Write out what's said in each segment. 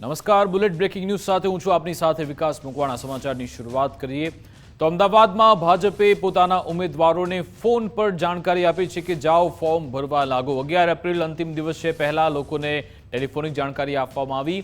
નમસ્કાર, bullet breaking news સાથે હું છું આપની સાથે વિકાસ મકવાણા। સમાચારની શરૂઆત કરીએ તો અમદાવાદમાં ભાજપે પોતાના ઉમેદવારોને ફોન પર જાણકારી આપી છે કે જાઓ ફોર્મ ભરવા લાગો। 11 એપ્રિલ અંતિમ દિવસ છે, પહેલા લોકોને ટેલિફોનિક જાણકારી આપવામાં આવી।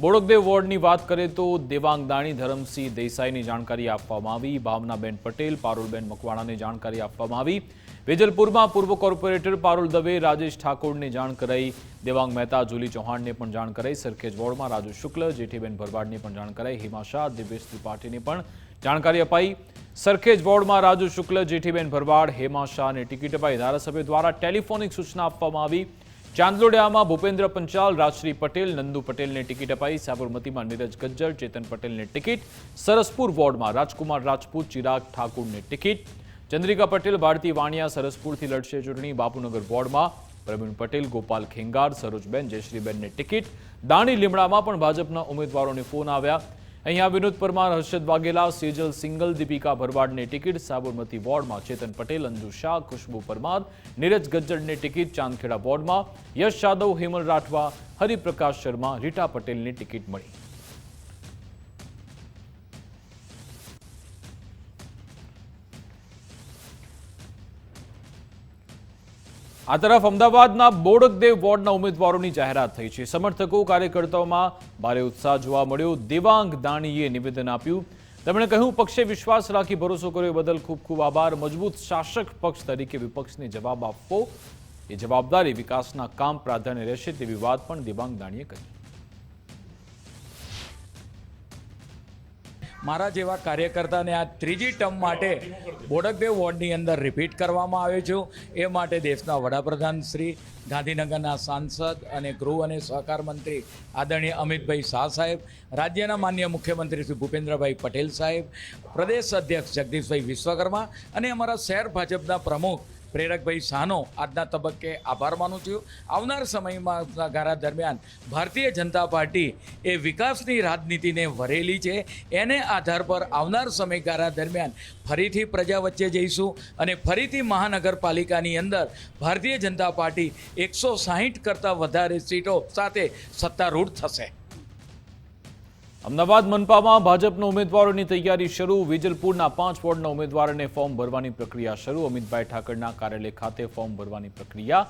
બોડકદેવ વોર્ડની વાત કરીએ તો દેવાંગ દાણી, ધરમસિંહ દેસાઈની જાણકારી આપવામાં આવી। ભાવનાબેન પટેલ, પારુલબેન મકવાણાને જાણકારી આપવામાં આવી। વેજલપુરમાં પૂર્વ કોર્પોરેટર પારુલ દવે, રાજેશ ઠાકોરને જાણ કરાઈ। દેવાંગ મહેતા, જુલી ચૌહાણને પણ જાણ કરાઈ। સરખેજ વોર્ડમાં રાજુ શુક્લ, જેઠીબેન ભરવાડને પણ જાણ કરાઈ। હિમા શાહ, દિવ્યેશ ત્રિપાઠીને પણ જાણકારી અપાઈ। સરખેજ વોર્ડમાં રાજુ શુક્લ, જેઠીબેન ભરવાડ, હેમા શાહને ટિકિટ અપાઈ। ધારાસભ્ય દ્વારા ટેલિફોનિક સૂચના આપવામાં આવી। ચાંદલોડિયામાં ભૂપેન્દ્ર પંચાલ, રાજશ્રી પટેલ, નંદુ પટેલને ટિકિટ અપાઈ। સાબરમતીમાં નીરજ ગજ્જર, ચેતન પટેલને ટિકિટ। સરસપુર વોર્ડમાં રાજકુમાર રાજપૂત, ચિરાગ ઠાકુરને ટિકિટ। ચંદ્રિકા પટેલ, ભારતી વાણિયા સરસપુરથી લડશે ચૂંટણી। બાપુનગર વોર્ડમાં પ્રવીણ પટેલ, ગોપાલ ખેંગાર, સરોજબેન, જયશ્રીબેનને ટિકિટ। દાણી લીમડામાં પણ ભાજપના ઉમેદવારોને ફોન આવ્યા। અહીંયા વિનોદ પરમાર, હર્ષદ વાઘેલા, સેજલ સિંગલ, દીપિકા ભરવાડને ટિકિટ। સાબરમતી વોર્ડમાં ચેતન પટેલ, અંજુ શાહ, ખુશ્બુ પરમાર, નીરજ ગજ્જરને ટિકિટ। ચાંદખેડા વોર્ડમાં યશ યાદવ, હેમલ રાઠવા, હરિપ્રકાશ શર્મા, રીટા પટેલને ટિકિટ મળી। આ તરફ અમદાવાદના બોડકદેવ વોર્ડના ઉમેદવારોની જાહેરાત થઈ છે। સમર્થકો, કાર્યકર્તાઓમાં ભારે ઉત્સાહ જોવા મળ્યો। દેવાંગ દાણીએ નિવેદન આપ્યું। તેમણે કહ્યું, પક્ષે વિશ્વાસ રાખી ભરોસો કર્યો બદલ ખૂબ ખૂબ આભાર। મજબૂત શાસક પક્ષ તરીકે વિપક્ષને જવાબ આપવો એ જવાબદારી, વિકાસના કામ પ્રાધાન્ય રહેશે તેવી વાત પણ દેવાંગ દાણીએ કહી। મારા જેવા કાર્યકર્તાને આ ત્રીજી ટર્મ માટે બોડકદેવ વોર્ડની અંદર રિપીટ કરવામાં આવ્યો છું। એ માટે દેશના વડાપ્રધાન શ્રી, ગાંધીનગરના સાંસદ અને ગૃહ અને સહકાર મંત્રી આદરણીય અમિતભાઈ શાહ સાહેબ, રાજ્યના માનનીય મુખ્યમંત્રી શ્રી ભૂપેન્દ્રભાઈ પટેલ સાહેબ, પ્રદેશ અધ્યક્ષ જગદીશભાઈ વિશ્વકર્મા અને અમારા શહેર ભાજપના પ્રમુખ પ્રેરકભાઈ શાહનો આજના તબક્કે આભાર માનું છું। આવનાર સમયમાં ગાળા દરમિયાન ભારતીય જનતા પાર્ટી એ વિકાસની રાજનીતિને વરેલી છે। એને આધાર પર આવનાર સમયગાળા દરમિયાન ફરીથી પ્રજા વચ્ચે જઈશું અને ફરીથી મહાનગરપાલિકાની અંદર ભારતીય જનતા પાર્ટી 160 કરતાં વધારે સીટો સાથે સત્તારૂઢ થશે। અમદાવાદ મનપામાં ભાજપના ઉમેદવારોની તૈયારી શરૂ। વેજલપુરના 5 વોર્ડના ઉમેદવારોને ફોર્મ ભરવાની પ્રક્રિયા શરૂ। અમિતભાઈ ઠાકરના કાર્યાલય ખાતે ફોર્મ ભરવાની પ્રક્રિયા।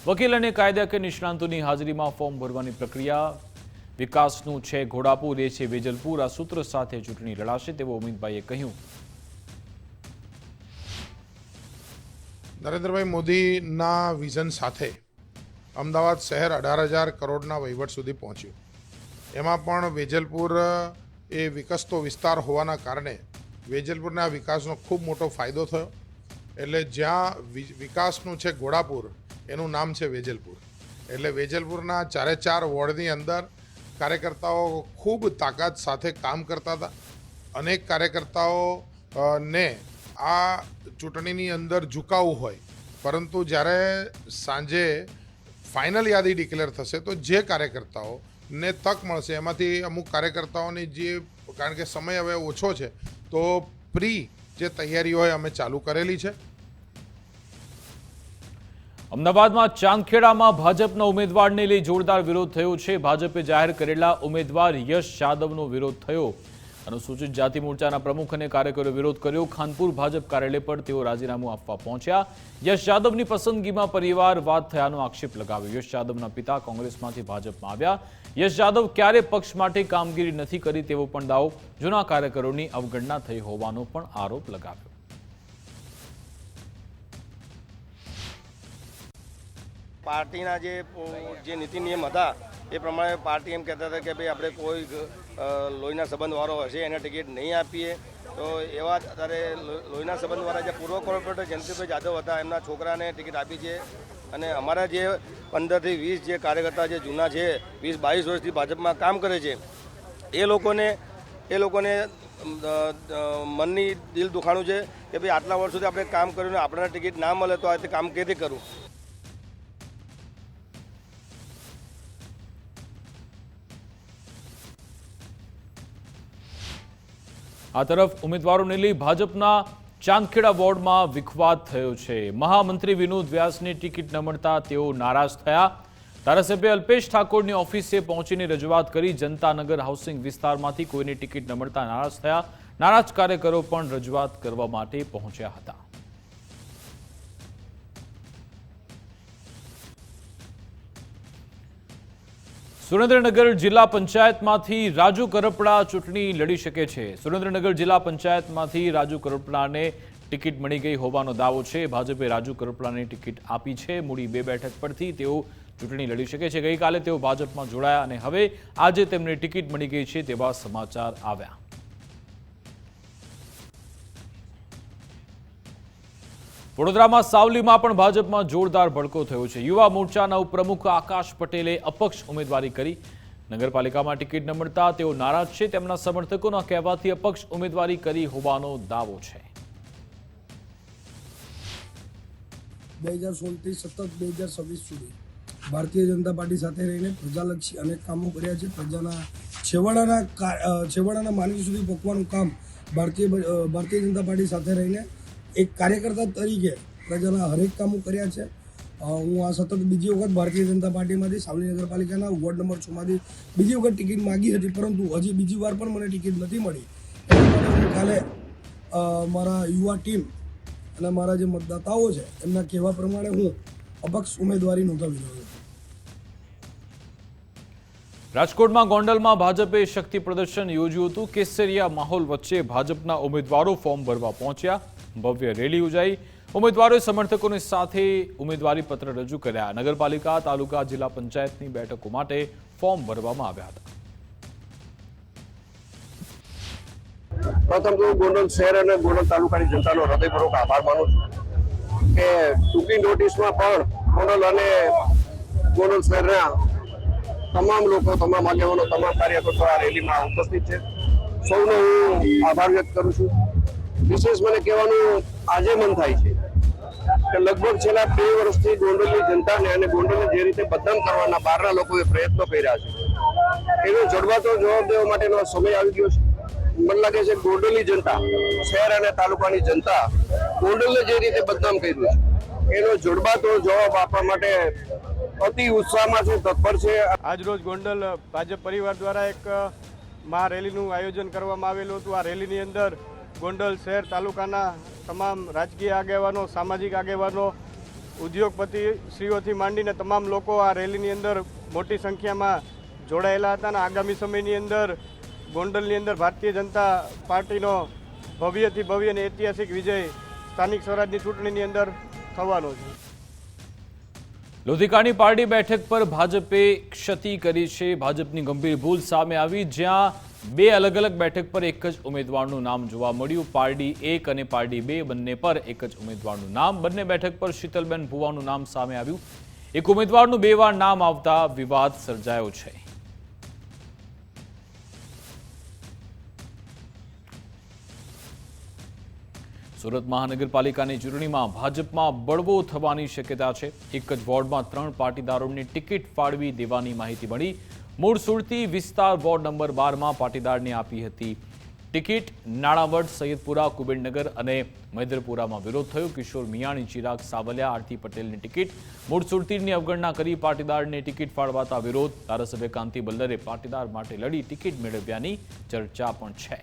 વકીલ અને કાયદાકીય નિષ્ણાંતોની હાજરીમાં ફોર્મ ભરવાની પ્રક્રિયા। વિકાસનું છે ઘોડાપુર, એ છે વેજલપુર, આ સૂત્ર સાથે ચૂંટણી લડાશે તેવું અમિતભાઈએ કહ્યું। નરેન્દ્રભાઈ મોદીના વિઝન સાથે અમદાવાદ શહેર 18,000 કરોડના વહીવટ સુધી પહોંચ્યું। એમાં પણ વેજલપુર એ વિકસતો વિસ્તાર હોવાના કારણે વેજલપુરના વિકાસનો ખૂબ મોટો ફાયદો થયો। એટલે જ્યાં વિકાસનું છે ઘોડાપુર, એનું નામ છે વેજલપુર। એટલે વેજલપુરના 4 વોર્ડની અંદર કાર્યકર્તાઓ ખૂબ તાકાત સાથે કામ કરતા હતા। અનેક કાર્યકર્તાઓને આ ચૂંટણીની અંદર ઝુકાવવું હોય, પરંતુ જ્યારે સાંજે ફાઇનલ યાદી ડિક્લેર થશે તો જે કાર્યકર્તાઓ ને તક મળશે એમાંથી અમુક કાર્યકર્તાઓની જે, કારણ કે સમય હવે ઓછો છે તો પ્રી જે તૈયારીઓ હોય અમે ચાલુ કરેલી છે। અમદાવાદમાં ચાંદખેડામાં ભાજપના ઉમેદવારને લઈ જોરદાર વિરોધ થયો છે। ભાજપે જાહેર કરેલા ઉમેદવાર યશ યાદવનો વિરોધ થયો। અનુસૂચિત જાતિ મોરચાના પ્રમુખ અને કાર્યકરોએ વિરોધ કર્યો। ખાનપુર ભાજપ કાર્યાલય પર તેઓ રાજીનામું આપવા પહોંચ્યા। યશ યાદવની પસંદગીમાં પરિવારવાદ થયાનો આક્ષેપ લગાવ્યો। યશ યાદવના પિતા કોંગ્રેસમાંથી ભાજપમાં આવ્યા। યશ યાદવ ક્યારે પક્ષ માટે કામગીરી નથી કરી તેવો પણ દાવો। જૂના કાર્યકરોની અવગણના થઈ હોવાનો પણ આરોપ લગાવ્યો। પાર્ટીના જે નીતિ નિયમ હતા એ પ્રમાણે પાર્ટી એમ કહેતા હતા કે ભાઈ આપણે કોઈ લોહીના સંબંધવાળો હશે એને ટિકિટ નહીં આપીએ। તો એવા અત્યારે લોહીના સંબંધવાળા જે પૂર્વ કોર્પોરેટર જયંતિભાઈ જાદવ હતા એમના છોકરાને ટિકિટ આપી છે। અને અમારા જે 15 થી 20 જે કાર્યકર્તા જે જૂના છે, 20-22 વર્ષથી ભાજપમાં કામ કરે છે, એ લોકોને મનની દિલ દુખાણું છે કે ભાઈ આટલા વર્ષ સુધી આપણે કામ કર્યું ને આપણને ટિકિટ ના મળે તો આ રીતે કામ કેવી કરું। આ તરફ ઉમેદવારોને લઈ ભાજપના ચાંદખેડા વોર્ડમાં વિખવાદ થયો છે। મહામંત્રી વિનોદ વ્યાસને ટિકિટ ન મળતા તેઓ નારાજ થયા। ધારાસભ્ય અલ્પેશ ઠાકોરની ઓફિસે પહોંચીને રજૂઆત કરી. જનતાનગર હાઉસિંગ વિસ્તારમાંથી કોઈને ટિકિટ ન મળતા નારાજ થયા. નારાજ કાર્યકરો પણ રજૂઆત કરવા માટે પહોંચ્યા હતા. સુરેન્દ્રનગર જિલ્લા પંચાયતમાંથી રાજુ કરપડા ચૂંટણી લડી શકે છે. સુરેન્દ્રનગર જિલ્લા પંચાયતમાંથી રાજુ કરપડાને ટિકિટ મળી ગઈ હોવાનો દાવો છે. ભાજપે રાજુ કરપડાને ટિકિટ આપી છે. મૂડી 2 બેઠક પરથી તેઓ ચૂંટણી લડી શકે છે. ગઈકાલે તેઓ ભાજપમાં જોડાયા અને હવે આજે તેમને ટિકિટ મળી ગઈ છે તેવા સમાચાર આવ્યા. વડોદરામાં સાવલીમાં પણ ભાજપમાં જોરદાર ભડકો થયો છે. યુવા મોરચાના ઉપપ્રમુખ આકાશ પટેલે અપક્ષ ઉમેદવારી કરી. નગરપાલિકામાં ટિકિટ ન મળતા તેઓ નારાજ છે. તેમના સમર્થકોના કહેવાથી અપક્ષ ઉમેદવારી કરી હોવાનો દાવો છે. 2016 થી સતત 2026 સુધી ભારતીય જનતા પાર્ટી સાથે રહીને પ્રજાલક્ષી અનેક કામો કર્યા છે. પ્રજાના છેવાડાના માનવી સુધી પહોંચવાનું કામ ભારતીય જનતા પાર્ટી સાથે રહીને એક કાર્યકર્તા તરીકે પ્રજાના હરેક કામો કર્યા છે. હું આ સતત બીજી વખત ભારતીય જનતા પાર્ટીમાંથી સાવલી નગરપાલિકાના વોર્ડ નંબર 6 માંથી બીજી વખત ટિકિટ માગી હતી, પરંતુ હજી બીજી વાર પણ મને ટિકિટ નથી મળી. એટલા માટે હું કાલે મારા યુવા ટીમ અને મારા જે મતદાતાઓ છે એમના કહેવા પ્રમાણે હું અપક્ષ ઉમેદવારી નોંધાવી રહ્યો છું. રાજકોટમાં ગોંડલમાં ભાજપે શક્તિ પ્રદર્શન યોજ્યું હતું. કેસરિયા માહોલ વચ્ચે ભાજપના ઉમેદવારો ફોર્મ ભરવા પહોંચ્યા. ભવ્ય રેલી યોજાઈ. ઉમેદવારોએ સમર્થકોની સાથે ઉમેદવારી પત્ર રજૂ કર્યા. નગરપાલિકા, તાલુકા, જિલ્લા પંચાયતની બેઠકો માટે ફોર્મ ભરવામાં આવ્યા હતા. પ્રથમ તો ગોંડલ શહેર અને ગોંડલ તાલુકાની જનતાનો હૃદયપૂર્વક આભાર માનું છું કે ટૂંકી નોટિસમાં પણ ગોંડલ અને ગોંડલ શહેરના તમામ લોકો, તમામ આગેવાનો, તમામ કાર્યકર્તાઓ આ રેલીમાં ઉપસ્થિત છે. સૌનો હું આભાર વ્યક્ત કરું છું. વિશેષ મને કહેવાનું આજે મન થાય છે કે લગભગ છેલ્લા 2 વર્ષથી ગોંડલની જનતાને અને ગોંડલને જે રીતે બદનામ કરવાના બહારના લોકોએ પ્રયત્નો કર્યા છે, એનો જડબાતો જવાબ દેવા માટેનો સમય આવી ગયો છે. મને લાગે છે ગોંડલની જનતા, શહેર અને તાલુકાની જનતા ગોંડલને જે રીતે બદનામ કર્યું છે એનો જડબાતો જવાબ આપવા માટે અતિ ઉત્સાહમાં છે, તત્પર છે. આજરોજ ગોંડલ ભાજપ પરિવાર દ્વારા એક મહારેલીનું આયોજન કરવામાં આવેલું હતું. આ રેલીની અંદર ગોંડલ શહેર તાલુકાના તમામ રાજકીય આગેવાનો, સામાજિક આગેવાનો, ઉદ્યોગપતિ શ્રીઓથી માંડીને તમામ લોકો આ રેલીની અંદર મોટી સંખ્યામાં જોડાયેલા હતા અને આગામી સમયની અંદર ગોંડલની અંદર ભારતીય જનતા પાર્ટીનો ભવ્યથી ભવ્ય અને ઐતિહાસિક વિજય સ્થાનિક સ્વરાજની ચૂંટણીની અંદર થવાનો છે. લોધિકાની પારડી બેઠક પર ભાજપે ક્ષતિ કરી છે. ભાજપની ગંભીર ભૂલ સામે આવી, જ્યાં 2 અલગ અલગ બેઠક પર એક જ ઉમેદવારનું નામ જોવા મળ્યું. પારડી 1 અને પારડી 2 બંને પર એક જ ઉમેદવારનું નામ. બંને બેઠક પર શીતલબેન ભુવાનું નામ સામે આવ્યું. એક ઉમેદવારનું 2 વાર નામ આવતા વિવાદ સર્જાયો છે. સુરત મહાનગરપાલિકાની ચૂંટણીમાં ભાજપમાં બળવો થવાની શક્યતા છે. એક જ વોર્ડમાં 3 પાટીદારોને ટિકિટ ફાળવી દેવાની માહિતી મળી. મૂળ સુરતી વિસ્તાર વોર્ડ નંબર 12માં પાટીદારને આપી હતી ટિકિટ. નાણાવડ, સૈયદપુરા, કુબેરનગર અને મૈદરપુરામાં વિરોધ થયો. કિશોર મિયાણી, ચિરાગ સાવલિયા, આરતી પટેલની ટિકિટ. મૂળ સુરતીની અવગણના કરી પાટીદારને ટિકિટ ફાળવાતા વિરોધ. ધારાસભ્ય કાંતિ બલ્લરે પાટીદાર માટે લડી ટિકિટ મેળવ્યાની ચર્ચા પણ છે.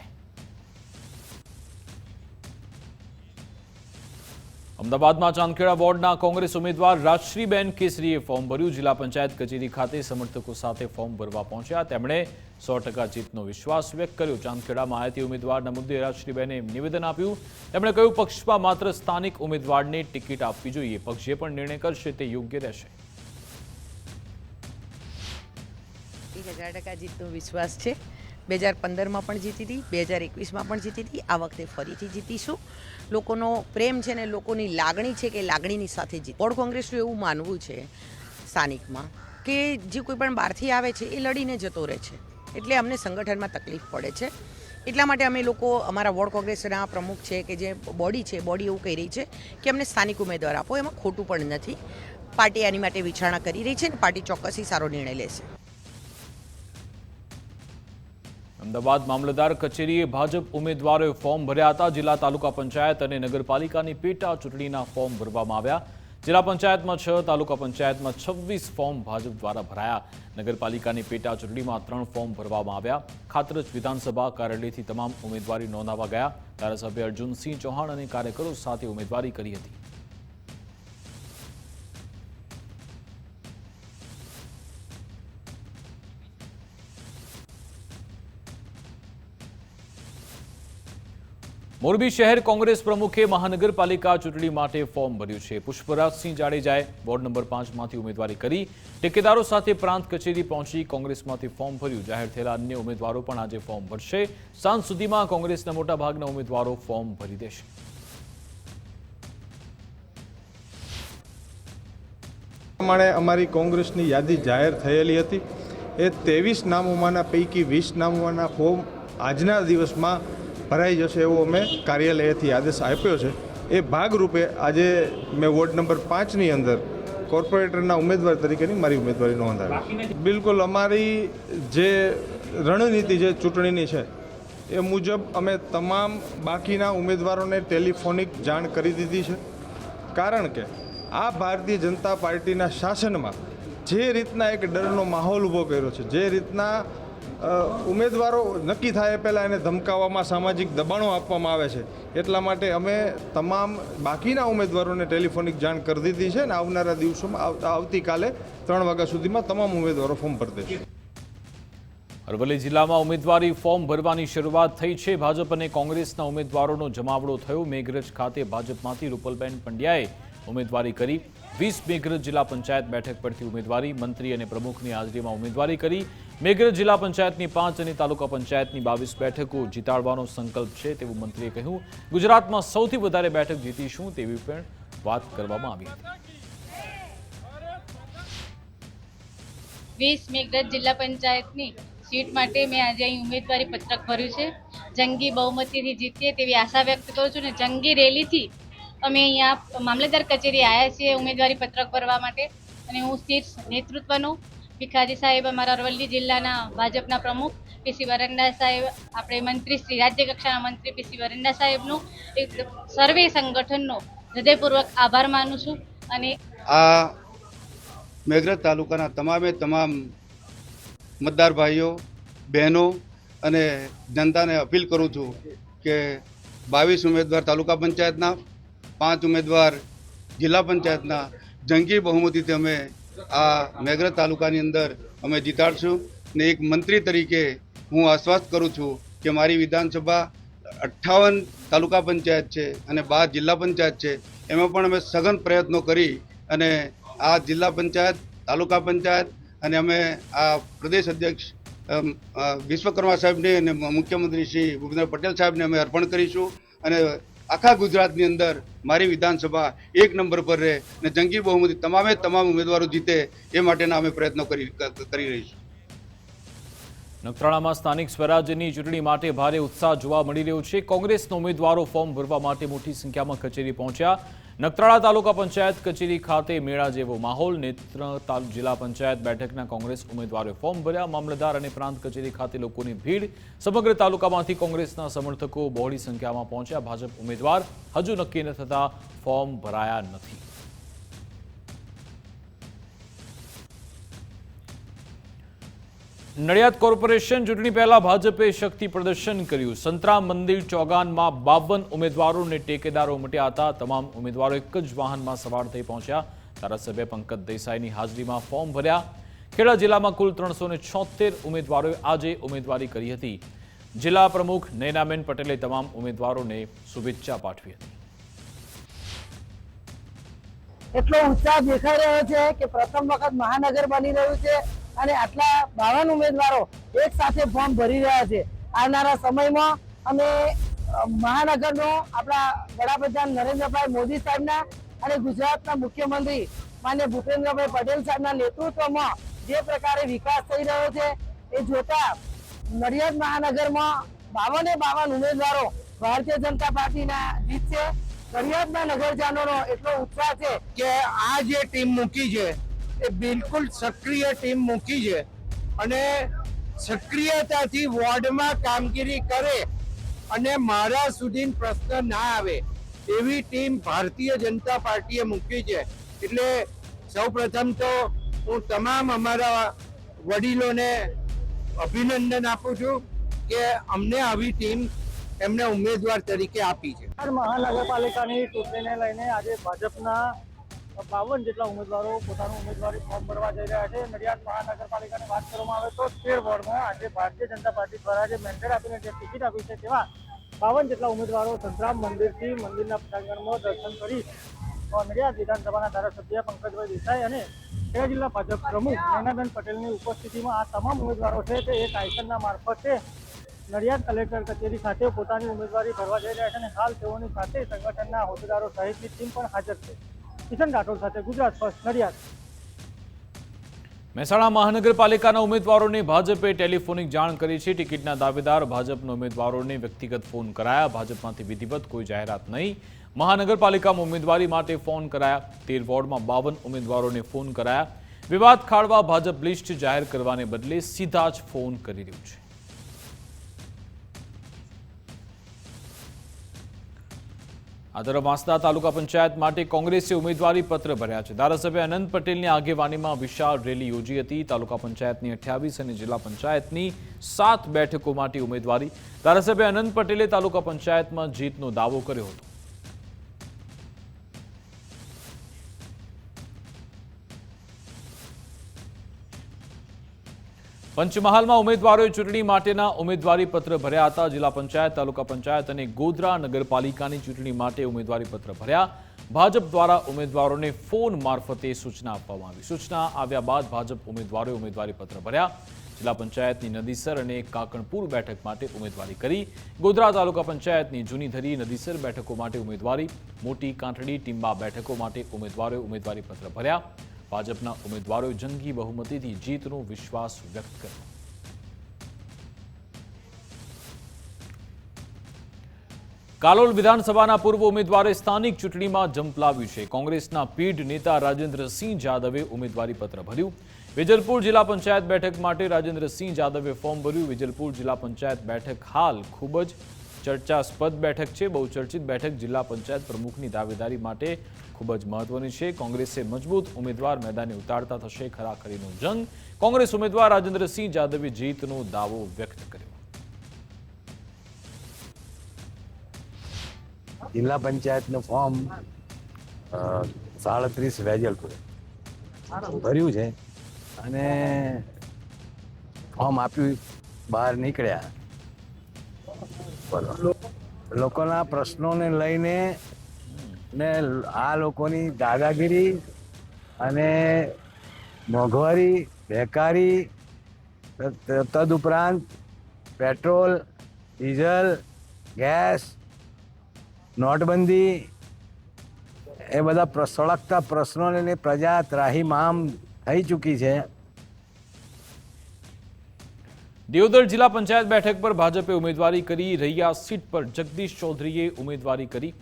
અમદાવાદમાં ચાંદખેડા વોર્ડના કોંગ્રેસ ઉમેદવાર રાજશ્રીબેન કેસરીએ ફોર્મ ભર્યું. જિલ્લા પંચાયત કચેરી ખાતે સમર્થકો સાથે ફોર્મ ભરવા પહોંચ્યા. તેમણે 100% જીતનો વિશ્વાસ વ્યક્ત કર્યો. ચાંદખેડામાં આયાતી ઉમેદવારના મુદ્દે રાજશ્રીબેને નિવેદન આપ્યું. તેમણે કહ્યું, પક્ષમાં માત્ર સ્થાનિક ઉમેદવારને ટિકિટ આપવી જોઈએ. પક્ષ જે પણ નિર્ણય કરશે તે યોગ્ય રહેશે. 1000% જીતનો વિશ્વાસ છે. 2015માં પણ જીતી હતી, 2021માં પણ જીતી હતી, આ વખતે ફરીથી જીતીશું. લોકોનો પ્રેમ છે ને લોકોની લાગણી છે કે લાગણીની સાથે જીત. વોર્ડ કોંગ્રેસનું એવું માનવું છે સ્થાનિકમાં કે જે કોઈ પણ બહારથી આવે છે એ લડીને જતો રહે છે, એટલે અમને સંગઠનમાં તકલીફ પડે છે. એટલા માટે અમે લોકો, અમારા વોર્ડ કોંગ્રેસના પ્રમુખ છે કે જે બોડી છે, બોડી એવું કહી રહી છે કે અમને સ્થાનિક ઉમેદવાર આપો. એમાં ખોટું પણ નથી. પાર્ટી આની માટે વિચારણા કરી રહી છે અને પાર્ટી ચોક્કસથી સારો નિર્ણય લેશે. અમદાવાદ મામલતદાર કચેરીએ ભાજપ ઉમેદવારોએ ફોર્મ ભર્યા હતા. જિલ્લા તાલુકા પંચાયત અને નગરપાલિકાની પેટા ચૂંટણીના ફોર્મ ભરવામાં આવ્યા. જિલ્લા પંચાયતમાં 6, તાલુકા પંચાયતમાં 26 ફોર્મ ભાજપ દ્વારા ભરાયા. નગરપાલિકાની પેટા ચૂંટણીમાં 3 ફોર્મ ભરવામાં આવ્યા. ખાતરજ વિધાનસભા કાર્યાલયથી તમામ ઉમેદવારી નોંધાવા ગયા. ધારાસભ્ય અર્જુનસિંહ ચૌહાણ અને કાર્યકરો સાથે ઉમેદવારી કરી હતી. મોરબી શહેર કોંગ્રેસ પ્રમુખે મહાનગરપાલિકા ચૂંટણી માટે ફોર્મ ભર્યું છે. પુષ્પરાજસિંહ જાડેજાએ વોર્ડ નંબર 5માંથી ઉમેદવારી કરી. ટેકેદારો સાથે પ્રાંત કચેરી પહોંચી કોંગ્રેસમાંથી ફોર્મ ભર્યું. જાહેર થયેલા અન્ય ઉમેદવારો પણ આજે ફોર્મ ભરશે. સાંજ સુધીમાં કોંગ્રેસના મોટાભાગના ઉમેદવારો ફોર્મ ભરી દેશે. પ્રમાણે અમારી કોંગ્રેસની યાદી જાહેર થયેલી હતી. એ 23 નામોમાંના પૈકી 20 નામોમાંના ફોર્મ આજના દિવસમાં ભરાઈ જશે એવો અમે કાર્યાલયથી આદેશ આપ્યો છે. એ ભાગરૂપે આજે મેં વોર્ડ નંબર 5ની અંદર કોર્પોરેટરના ઉમેદવાર તરીકેની મારી ઉમેદવારી નોંધાવી. બિલકુલ અમારી જે રણનીતિ જે ચૂંટણીની છે એ મુજબ અમે તમામ બાકીના ઉમેદવારોને ટેલિફોનિક જાણ કરી દીધી છે. કારણ કે આ ભારતીય જનતા પાર્ટીના શાસનમાં જે રીતના એક ડરનો માહોલ ઊભો કર્યો છે, જે રીતના ઉમેદવારો નક્કી થાય પહેલાં એને ધમકાવવામાં, સામાજિક દબાણો આપવામાં આવે છે, એટલા માટે અમે તમામ બાકીના ઉમેદવારોને ટેલિફોનિક જાણ કરી દીધી છે અને આવનારા દિવસોમાં આવતીકાલે 3 વાગ્યા સુધીમાં તમામ ઉમેદવારો ફોર્મ ભરી દેશે. અરવલ્લી જિલ્લામાં ઉમેદવારી ફોર્મ ભરવાની શરૂઆત થઈ છે. ભાજપ અને કોંગ્રેસના ઉમેદવારોનો જમાવડો થયો. મેઘરજ ખાતે ભાજપમાંથી રૂપલબેન પંડ્યાએ ઉમેદવારી કરી. 20 મેઘરજ જિલ્લા પંચાયત બેઠક પરથી ઉમેદવારી. મંત્રી અને પ્રમુખની હાજરીમાં ઉમેદવારી કરી. મેઘરજ જિલ્લા પંચાયતની 5 અને તાલુકા પંચાયતની 22 બેઠકો જીતાડવાનો સંકલ્પ છે તેવું મંત્રીએ કહ્યું. ગુજરાતમાં સૌથી વધારે બેઠક જીતીશું તેવી પણ વાત કરવામાં આવી હતી. 20 મેઘરજ જિલ્લા પંચાયતની સીટ માટે મેં આજે અહીં ઉમેદવારી પત્રક ભર્યું છે. જંગી બહુમતીથી જીતીએ તેવી આશા વ્યક્ત કરું છું. અને જંગી રેલીથી અમે અહીંયા મામલતદાર કચેરી આવ્યા છીએ ઉમેદવારી પત્રક ભરવા માટે. અને હું શીર્ષ નેતૃત્વનું ભીખાજી સાહેબ, અમારા અરવલ્લી જિલ્લાના ભાજપના પ્રમુખ પીસી વરંડા સાહેબ, આપણે મંત્રી શ્રી રાજ્ય કક્ષાના મંત્રી પીસી વરંડા સાહેબનું એક સર્વે સંગઠનનો હૃદયપૂર્વક આભાર માનું છું. અને આ મેઘરજ તાલુકાના તમામ મતદાર ભાઈઓ, બહેનો અને જનતાને અપીલ કરું છું કે 22 ઉમેદવાર તાલુકા પંચાયતના, 5 ઉમેદવાર જિલ્લા પંચાયતના જંગી બહુમતીથી અમે આ મેઘરજ તાલુકાની અંદર અમે જીતાડશું. ને એક મંત્રી તરીકે હું આશ્વસ્ત કરું છું કે મારી વિધાનસભા 58 તાલુકા પંચાયત છે અને 12 જિલ્લા પંચાયત છે. એમાં પણ અમે સઘન પ્રયત્નો કરી અને આ જિલ્લા પંચાયત, તાલુકા પંચાયત અને અમે આ પ્રદેશ અધ્યક્ષ વિશ્વકર્મા સાહેબને અને મુખ્યમંત્રી શ્રી ભૂપેન્દ્ર પટેલ સાહેબને અમે અર્પણ કરીશું. અને આખા ગુજરાતની અંદર મારી વિધાનસભા 1 નંબર પર રહે અને જંગી બહુમતી તમામ ઉમેદવારો જીતે એ માટેના અમે પ્રયત્નો કરી રહીશું. નખત્રાણામાં સ્થાનિક સ્વરાજ્યની ચૂંટણી માટે ભારે ઉત્સાહ જોવા મળી રહ્યો છે. કોંગ્રેસના ઉમેદવારો ફોર્મ ભરવા માટે મોટી સંખ્યામાં કચેરી પહોંચ્યા. નખત્રાણા તાલુકા પંચાયત કચેરી ખાતે મેળા જેવો માહોલ. નેત્રંગ જિલ્લા પંચાયત બેઠકના કોંગ્રેસ ઉમેદવારોએ ફોર્મ ભર્યા. મામલતદાર અને પ્રાંત કચેરી ખાતે લોકોની ભીડ. સમગ્ર તાલુકામાંથી કોંગ્રેસના સમર્થકો બહોળી સંખ્યામાં પહોંચ્યા. ભાજપ ઉમેદવાર હજુ નક્કી ન થતા ફોર્મ ભરાયા નથી. નડિયાદ કોર્પોરેશન ચૂંટણી પહેલા ભાજપે શક્તિ પ્રદર્શન કર્યું. સંતરામ મંદિર ચોગાનમાં 52 ઉમેદવારો અને ટેકેદારો ઉમટ્યા હતા. તમામ ઉમેદવારો એક જ વાહનમાં સવાર થઈ પહોંચ્યા. ધારાસભ્ય પંકજ દેસાઈની હાજરીમાં ફોર્મ ભર્યા. ખેડા જિલ્લામાં કુલ 376 ઉમેદવારોએ આજે ઉમેદવારી કરી હતી. જિલ્લા પ્રમુખ નયનાબેન પટેલે તમામ ઉમેદવારોને શુભેચ્છા પાઠવી હતી. એટલો ઉત્સાહ દેખાઈ રહ્યો છે કે પ્રથમ વખત મહાનગર બની રહ્યું છે અને આટલા 52 ઉમેદવારો એક સાથે ફોર્મ ભરી રહ્યા છે. આવનારા સમયમાં અમે મહાનગરનો આપણા વડાપ્રધાન નરેન્દ્રભાઈ મોદી સાહેબના અને ગુજરાતના મુખ્યમંત્રી માન્ય ભૂપેન્દ્રભાઈ પટેલ સાહેબના નેતૃત્વમાં જે પ્રકારે વિકાસ થઈ રહ્યો છે એ જોતા નડિયાદ મહાનગરમાં 52 ઉમેદવારો ભારતીય જનતા પાર્ટીના જીતશે. નડિયાદના નગરજનોનો એટલો ઉત્સાહ છે કે આ જે ટીમ મૂકી છે એ બિલકુલ સક્રિય ટીમ મૂકી છે અને સક્રિયતાથી વોર્ડમાં કામગીરી કરે અને મારા સુધી પ્રશ્ન ના આવે એવી ટીમ ભારતીય જનતા પાર્ટીએ મૂકી છે. એટલે સૌ પ્રથમ તો હું તમામ અમારા વડીલોને અભિનંદન આપું છું કે અમને આવી ટીમ એમને ઉમેદવાર તરીકે આપી છે. મહાનગરપાલિકાની ચૂંટણીને લઈને આજે ભાજપના 52 જેટલા ઉમેદવારો પોતાનું ઉમેદવારી ફોર્મ ભરવા જઈ રહ્યા છે. નડિયાદ મહાનગરપાલિકાની વાત કરવામાં આવે તો 13 વોર્ડમાં આજે ભારતીય જનતા પાર્ટી દ્વારા જે મેન્ડેટ આપીને જે ટિકિટ આપી છે તેવા 52 જેટલા ઉમેદવારો સંતરામ મંદિરથી મંદિરના પ્રાંગણમાં દર્શન કરી નડિયાદ વિધાનસભાના ધારાસભ્ય પંકજભાઈ દેસાઈ અને ખેડા જિલ્લા ભાજપ પ્રમુખ નયનાબેન પટેલની ઉપસ્થિતિમાં આ તમામ ઉમેદવારો છે તે એક આઈકનના મારફતે નડિયાદ કલેક્ટર કચેરી ખાતે પોતાની ઉમેદવારી ભરવા જઈ રહ્યા છે અને હાલ તેઓની સાથે સંગઠનના હોદ્દેદારો સહિતની ટીમ પણ હાજર છે. કિશન રાઠોડ સાથે ગુજરાત ફર્સ્ટ, નડિયાદ. મહેસાણા મહાનગરપાલિકાના ઉમેદવારોને ભાજપે ટેલિફોનિક જાણ કરી છે. ટિકિટના દાવેદાર ભાજપના ઉમેદવારોને વ્યક્તિગત ફોન કરાયા. ભાજપમાંથી વિધિવત કોઈ જાહેરાત નહીં. મહાનગરપાલિકામાં ઉમેદવારી માટે ફોન કરાયા. 13 વોર્ડમાં 52 ઉમેદવારોને ફોન કરાયા. વિવાદ ખાળવા ભાજપ લિસ્ટ જાહેર કરવાને બદલે સીધા જ ફોન કરી રહ્યું છે. આ તરફ વાંસદા તાલુકા પંચાયત માટે કોંગ્રેસે ઉમેદવારી પત્ર ભર્યા છે. ધારાસભ્ય અનંત પટેલની આગેવાનીમાં વિશાળ રેલી યોજી હતી. તાલુકા પંચાયતની 28 અને જિલ્લા પંચાયતની 7 બેઠકો માટે ઉમેદવારી. ધારાસભ્ય અનંત પટેલે તાલુકા પંચાયતમાં જીતનો દાવો કર્યો હતો. પંચમહાલમાં ઉમેદવારોએ ચૂંટણી માટેના ઉમેદવારી પત્ર ભર્યા હતા. જિલ્લા પંચાયત, તાલુકા પંચાયત અને ગોધરા નગરપાલિકાની ચૂંટણી માટે ઉમેદવારી પત્ર ભર્યા. ભાજપ દ્વારા ઉમેદવારોને ફોન મારફતે સૂચના આપવામાં આવી. સૂચના આવ્યા બાદ ભાજપ ઉમેદવારોએ ઉમેદવારી પત્ર ભર્યા. જિલ્લા પંચાયતની નદીસર અને કાકણપુર બેઠક માટે ઉમેદવારી કરી. ગોધરા તાલુકા પંચાયતની જૂનીધરી, નદીસર બેઠકો માટે ઉમેદવારી. મોટી કાંઠડી, ટીંબા બેઠકો માટે ઉમેદવારોએ ઉમેદવારી પત્ર ભર્યા. ભાજપના ઉમેદવારોએ જંગી બહુમતીથી જીતનો વિશ્વાસ વ્યક્ત કર્યો. કાલોલ વિધાનસભાના પૂર્વ ઉમેદવારે સ્થાનિક ચૂંટણીમાં ઝંપલાવ્યું છે. કોંગ્રેસના પીઢ નેતા રાજેન્દ્રસિંહ જાદવે ઉમેદવારી પત્ર ભર્યું. વેજલપુર જિલ્લા પંચાયત બેઠક માટે રાજેન્દ્રસિંહ જાદવે ફોર્મ ભર્યું. વેજલપુર જિલ્લા પંચાયત બેઠક હાલ ખૂબ જ ચર્ચાસ્પદ બેઠક છે. બહુચર્ચિત બેઠક જિલ્લા પંચાયત પ્રમુખની દાવેદારી માટે ખૂબ જ મહત્વની છે. કોંગ્રેસે મજબૂત ઉમેદવાર મેદાને ઉતારતા થશે ખરાખરીનો જંગ. કોંગ્રેસ ઉમેદવાર રાજેન્દ્રસિંહ જાદવે જીતનો દાવો વ્યક્ત કર્યો. જિલ્લા પંચાયતનું ફોર્મ 37 વેજલપુર ભર્યું છે અને ફોર્મ આપ્યું, બહાર નીકળ્યા. લોકોના પ્રશ્નોને લઈને ને આ લોકોની દાદાગીરી અને મોંઘવારી, બેકારી, તદુપરાંત પેટ્રોલ, ડીઝલ, ગેસ, નોટબંધી, એ બધા સળગતા પ્રશ્નોને લઈને પ્રજા ત્રાહિમામ થઈ ચૂકી છે. દિયોદર જિલ્લા પંચાયત બેઠક પર ભાજપે ઉમેદવારી કરી. રૈયા સીટ પર જગદીશ ચૌધરીએ ઉમેદવારી કરી.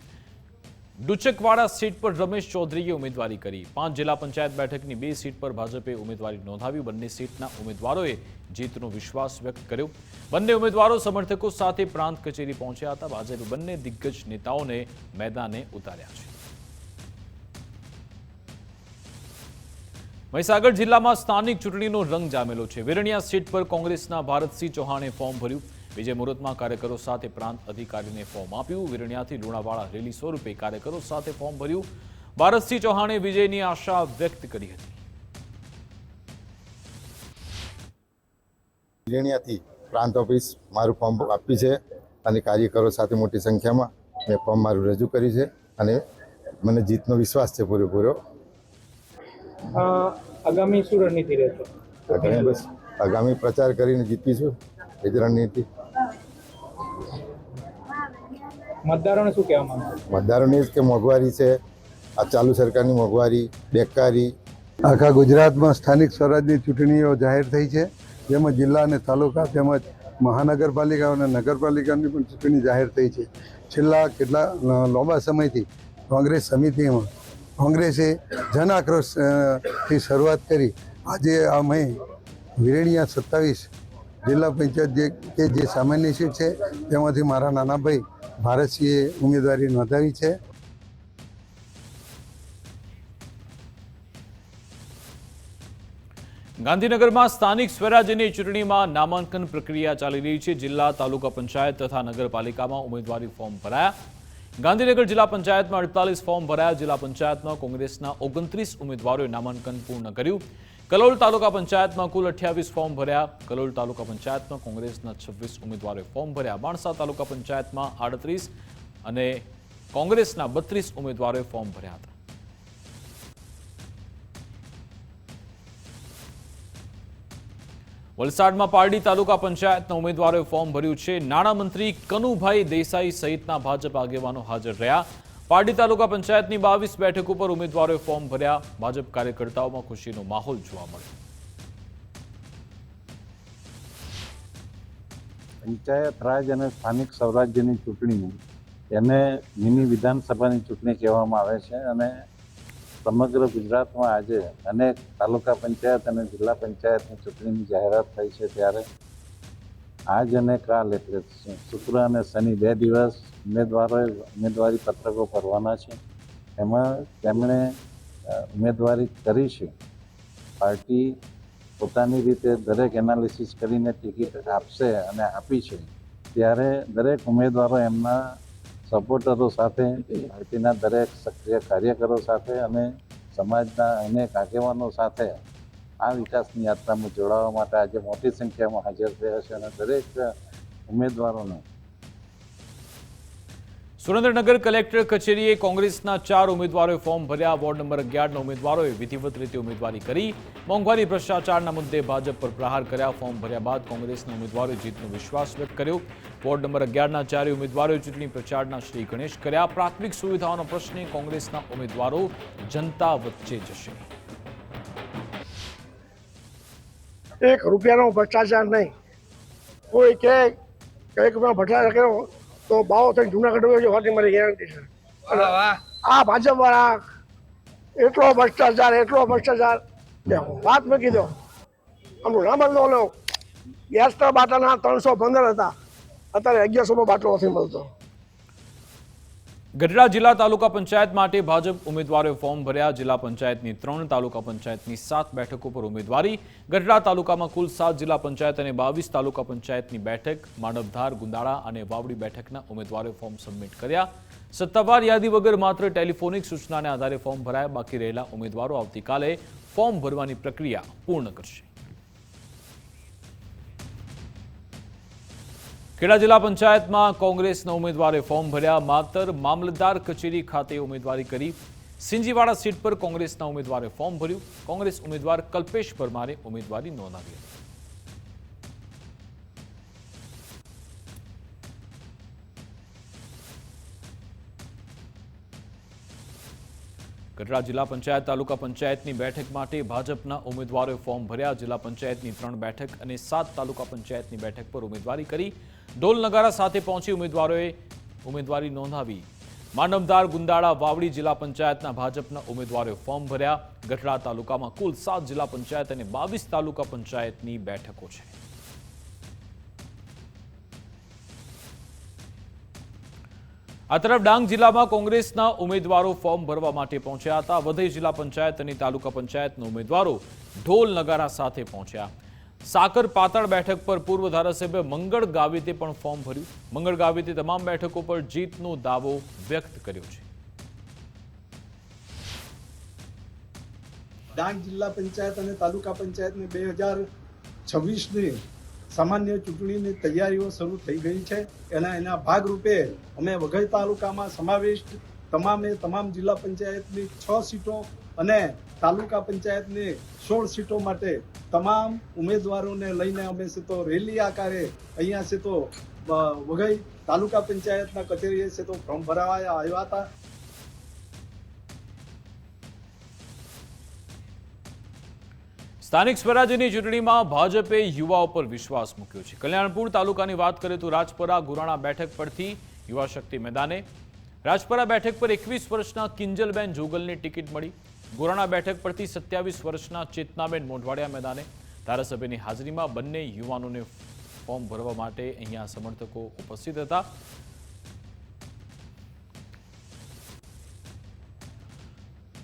ડુચકવાડા સીટ પર રમેશ ચૌધરીએ ઉમેદવારી કરી. 5 જિલ્લા પંચાયત બેઠકની 2 સીટ પર ભાજપે ઉમેદવારી નોંધાવી. બંને સીટના ઉમેદવારોએ જીતનો વિશ્વાસ વ્યક્ત કર્યો. બંને ઉમેદવારો સમર્થકો સાથે પ્રાંત કચેરી પહોંચ્યા હતા. ભાજપે બંને દિગ્ગજ નેતાઓને મેદાને ઉતાર્યા છે. મહીસાગર જિલ્લામાં સ્થાનિક ચૂંટણીનો રંગ જામેલો છે. વિરણિયા સીટ પર કોંગ્રેસના ભારતસિંહ ચૌહાણે ફોર્મ ભર્યું. વિજય મુહૂર્તમાં કાર્યકરો સાથે પ્રાંત અધિકારીને ફોર્મ આપ્યું. વિરણિયાથી લુણાવાડા રેલી સ્વરૂપે કાર્યકરો સાથે ફોર્મ ભર્યું. ભારતસિંહ ચૌહાણે વિજયની આશા વ્યક્ત કરી હતી. વિરણિયાથી પ્રાંત ઓફિસ મારું ફોર્મ આપ્યું છે અને કાર્યકરો સાથે મોટી સંખ્યામાં મેં ફોર્મ મારું રજૂ કર્યું છે અને મને જીતનો વિશ્વાસ છે પૂરેપૂરો. આગામી શું રણનીતિ રહેશે? બસ આગામી પ્રચાર કરીને જીતીશું, એ જ રણનીતિ. મતદારોને શું કહેવા માંગો? મતદારોને જ કે મોંઘવારી છે, આ ચાલુ સરકારની મોંઘવારી, બેકારી. આખા ગુજરાતમાં સ્થાનિક સ્વરાજની ચૂંટણીઓ જાહેર થઈ છે, જેમાં જિલ્લા અને તાલુકા તેમજ મહાનગરપાલિકા અને નગરપાલિકાની પણ ચૂંટણી જાહેર થઈ છે. છેલ્લા કેટલા લાંબા સમયથી કોંગ્રેસ સમિતિમાં કોંગ્રેસે જન આક્રોશથી શરૂઆત કરી. આજે અમે વિરણિયા 27 જિલ્લા પંચાયત જે સામાન્ય સીટ છે તેમાંથી મારા નાના ભાઈ ભારતસિંહે ઉમેદવારી નોંધાવી છે. ગાંધીનગરમાં સ્થાનિક સ્વરાજ્યની ચૂંટણીમાં નામાંકન પ્રક્રિયા ચાલી રહી છે. જિલ્લા, તાલુકા પંચાયત તથા નગરપાલિકામાં ઉમેદવારી ફોર્મ ભરાયા. ગાંધીનગર જિલ્લા પંચાયતમાં 48 ફોર્મ ભરાયા. જિલ્લા પંચાયતમાં કોંગ્રેસના 29 ઉમેદવારોએ નામાંકન પૂર્ણ કર્યું. કલોલ તાલુકા પંચાયતમાં કુલ 28 ફોર્મ ભર્યા. કલોલ તાલુકા પંચાયતમાં કોંગ્રેસના 26 ઉમેદવારોએ ફોર્મ ભર્યા. માણસા તાલુકા પંચાયતમાં 38 અને કોંગ્રેસના 32 ઉમેદવારોએ ફોર્મ ભર્યા હતા. વલસાડમાં પારડી તાલુકા પંચાયતના ઉમેદવારોએ ફોર્મ ભર્યું છે. નાણામંત્રી કનુભાઈ દેસાઈ સહિતના ભાજપ આગેવાનો હાજર રહ્યા. પારડી તાલુકા પંચાયતની 22 બેઠક ઉપર ઉમેદવારોએ ફોર્મ ભર્યા. ભાજપ કાર્યકર્તાઓમાં ખુશીનો માહોલ જોવા મળ્યો. પંચાયત રાજ અને સ્થાનિક સ્વરાજ્યની ચૂંટણી એને મિની વિધાનસભાની ચૂંટણી કહેવામાં આવે છે અને સમગ્ર ગુજરાતમાં આજે અનેક તાલુકા પંચાયત અને જિલ્લા પંચાયતની ચૂંટણીની જાહેરાત થઈ છે. ત્યારે આજ અને કાલ એટલે શુક્ર અને શનિ 2 દિવસ ઉમેદવારોએ ઉમેદવારી પત્રકો ભરવાના છે. એમાં તેમણે ઉમેદવારી કરી છે. પાર્ટી પોતાની રીતે દરેક એનાલિસિસ કરીને ટિકિટ આપશે અને આપી છે. ત્યારે દરેક ઉમેદવારો એમના સપોર્ટરો સાથે, પાર્ટીના દરેક સક્રિય કાર્યકરો સાથે અને સમાજના અનેક આગેવાનો સાથે આ વિકાસની યાત્રામાં જોડાવા માટે આજે મોટી સંખ્યામાં હાજર થયા છે અને દરેક ઉમેદવારોને સુરેન્દ્રનગર કલેક્ટર કચેરીએ કોંગ્રેસના 4 ઉમેદવારોએ ફોર્મ ભર્યા. વોર્ડ નંબર 11ના ઉમેદવારોએ વિધિવત રીતે ઉમેદવારી કરી. મોંઘવારી ભ્રષ્ટાચારના મુદ્દે ભાજપ પર પ્રહાર કર્યા. ફોર્મ ભર્યા બાદ કોંગ્રેસના ઉમેદવારોએ જીતનો વિશ્વાસ વ્યક્ત કર્યો. વોર્ડ નંબર 11ના 4 ઉમેદવારોએ ચૂંટણી પ્રચારના શ્રી ગણેશ કર્યા. પ્રાથમિક સુવિધાઓનો પ્રશ્ને કોંગ્રેસના ઉમેદવારો જનતા વચ્ચે જશે. ₹1નો ભ્રષ્ટાચાર નહીં. કોઈ કે ₹1 ભ્રષ્ટાચાર કર્યો તો બાવો થઈને જુનાગઢ હોય છે, મારી ગેરંટી છે. આ ભાજપ વાળા એટલો ભ્રષ્ટાચાર કે વાત મૂકી દો. આમનું નામ જ લો. ગેસના બાટલાના 315 હતા, અત્યારે 1100 બાટલો નથી મળતો. ગઢડા જિલ્લા તાલુકા પંચાયત માટે ભાજપ ઉમેદવારોએ ફોર્મ ભર્યા. જિલ્લા પંચાયતની 3, તાલુકા પંચાયતની 7 બેઠકો પર ઉમેદવારી. ગઢડા તાલુકામાં કુલ 7 જિલ્લા પંચાયત અને 22 તાલુકા પંચાયતની બેઠક. માનવધાર, ગુંદાળા અને વાવડી બેઠકના ઉમેદવારોએ ફોર્મ સબમિટ કર્યા. સત્તાવાર યાદી વગર માત્ર ટેલિફોનિક સૂચનાને આધારે ફોર્મ ભરાયા. બાકી રહેલા ઉમેદવારો આવતીકાલે ફોર્મ ભરવાની પ્રક્રિયા પૂર્ણ કરશે. ખેડા જિલ્લા પંચાયતમાં કોંગ્રેસના ઉમેદવારે ફોર્મ ભર્યા. માતર મામલતદાર કચેરી ખાતે ઉમેદવારી કરી. સિંજીવાડા સીટ પર કોંગ્રેસના ઉમેદવારે ફોર્મ ભર્યું. કોંગ્રેસ ઉમેદવાર કલ્પેશ પરમારે ઉમેદવારી નોંધાવી હતી. ગઢડા જિલ્લા પંચાયત તાલુકા પંચાયતની બેઠક માટે ભાજપના ઉમેદવારોએ ફોર્મ ભર્યા. જિલ્લા પંચાયતની 3 બેઠક અને 7 તાલુકા પંચાયતની બેઠક પર ઉમેદવારી કરી. ઢોલ નગારા સાથે પહોંચી ઉમેદવારોએ ઉમેદવારી નોંધાવી. માનવધાર, ગુંદાળા, વાવડી જિલ્લા પંચાયતના ભાજપના ઉમેદવારોએ ફોર્મ ભર્યા. ગઢડા તાલુકામાં કુલ 7 જિલ્લા પંચાયત અને 22 તાલુકા પંચાયતની બેઠકો છે. આ તરફ ડાંગ જિલ્લામાં કોંગ્રેસના ઉમેદવારો ફોર્મ ભરવા માટે પહોંચ્યા હતા. વધઈ જિલ્લા પંચાયત અને તાલુકા પંચાયતના ઉમેદવારો ઢોલ નગારા સાથે પહોંચ્યા. સાકર પાતળ બેઠક પર પૂર્વ ધારાસભ્ય મંગળ ગાવિતે પણ ફોર્મ ભર્યું. મંગળ ગાવિતે તમામ બેઠકો પર જીતનો દાવો વ્યક્ત કર્યો છે. ડાંગ જિલ્લા પંચાયત અને તાલુકા પંચાયતની 2026ની સામાન્ય ચૂંટણીની તૈયારીઓ શરૂ થઈ ગઈ છે. એના ભાગરૂપે અમે વઘઈ તાલુકામાં સમાવિષ્ટ તમામ જિલ્લા પંચાયતની 6 સીટો અને તાલુકા પંચાયતની 16 સીટો માટે તમામ ઉમેદવારોને લઈને અમે છે તો રેલી આકારે અહીંયા છે તો વઘઈ તાલુકા પંચાયતના કચેરીએ છે તો ફોર્મ ભરાવા આવ્યા હતા. સ્થાનિક સ્વરાજ્યની ચૂંટણીમાં ભાજપે યુવાઓ પર વિશ્વાસ મૂક્યો છે. કલ્યાણપુર તાલુકાની વાત કરીએ તો રાજપરા ગુરાણા બેઠક પરથી યુવા શક્તિ મેદાને. રાજપરા બેઠક પર 21 વર્ષના કિંજલબેન જોગલની ટિકિટ મળી. ગોરાણા બેઠક પરથી 27 વર્ષના ચેતનાબેન મોઢવાડિયા મેદાને. ધારાસભ્યની હાજરીમાં બંને યુવાનોને ફોર્મ ભરવા માટે અહીંયા સમર્થકો ઉપસ્થિત હતા.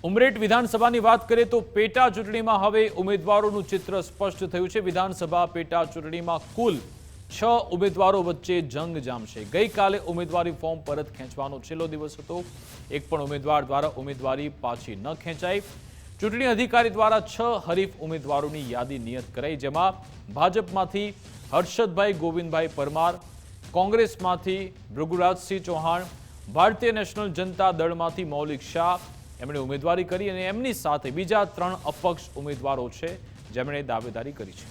ઉમરેઠ વિધાનસભાની વાત કરીએ તો પેટા ચૂંટણીમાં હવે ઉમેદવારોનું ચિત્ર સ્પષ્ટ થયું છે. વિધાનસભા પેટા ચૂંટણીમાં કુલ 6 ઉમેદવારો વચ્ચે જંગ જામશે. ગઈકાલે ઉમેદવારી ફોર્મ પરત ખેંચવાનો છેલ્લો દિવસ હતો. એક પણ ઉમેદવાર દ્વારા ઉમેદવારી પાછી ન ખેંચાઈ. ચૂંટણી અધિકારી દ્વારા 6 હરીફ ઉમેદવારોની યાદી નિયત કરાઈ, જેમાં ભાજપમાંથી હર્ષદભાઈ ગોવિંદભાઈ પરમાર, કોંગ્રેસમાંથી ભૃગુરાજસિંહ ચૌહાણ, ભારતીય નેશનલ જનતા દળમાંથી મૌલિક શાહ એમણે ઉમેદવારી કરી અને એમની સાથે બીજા 3 અપક્ષ ઉમેદવારો છે જેમણે દાવેદારી કરી છે.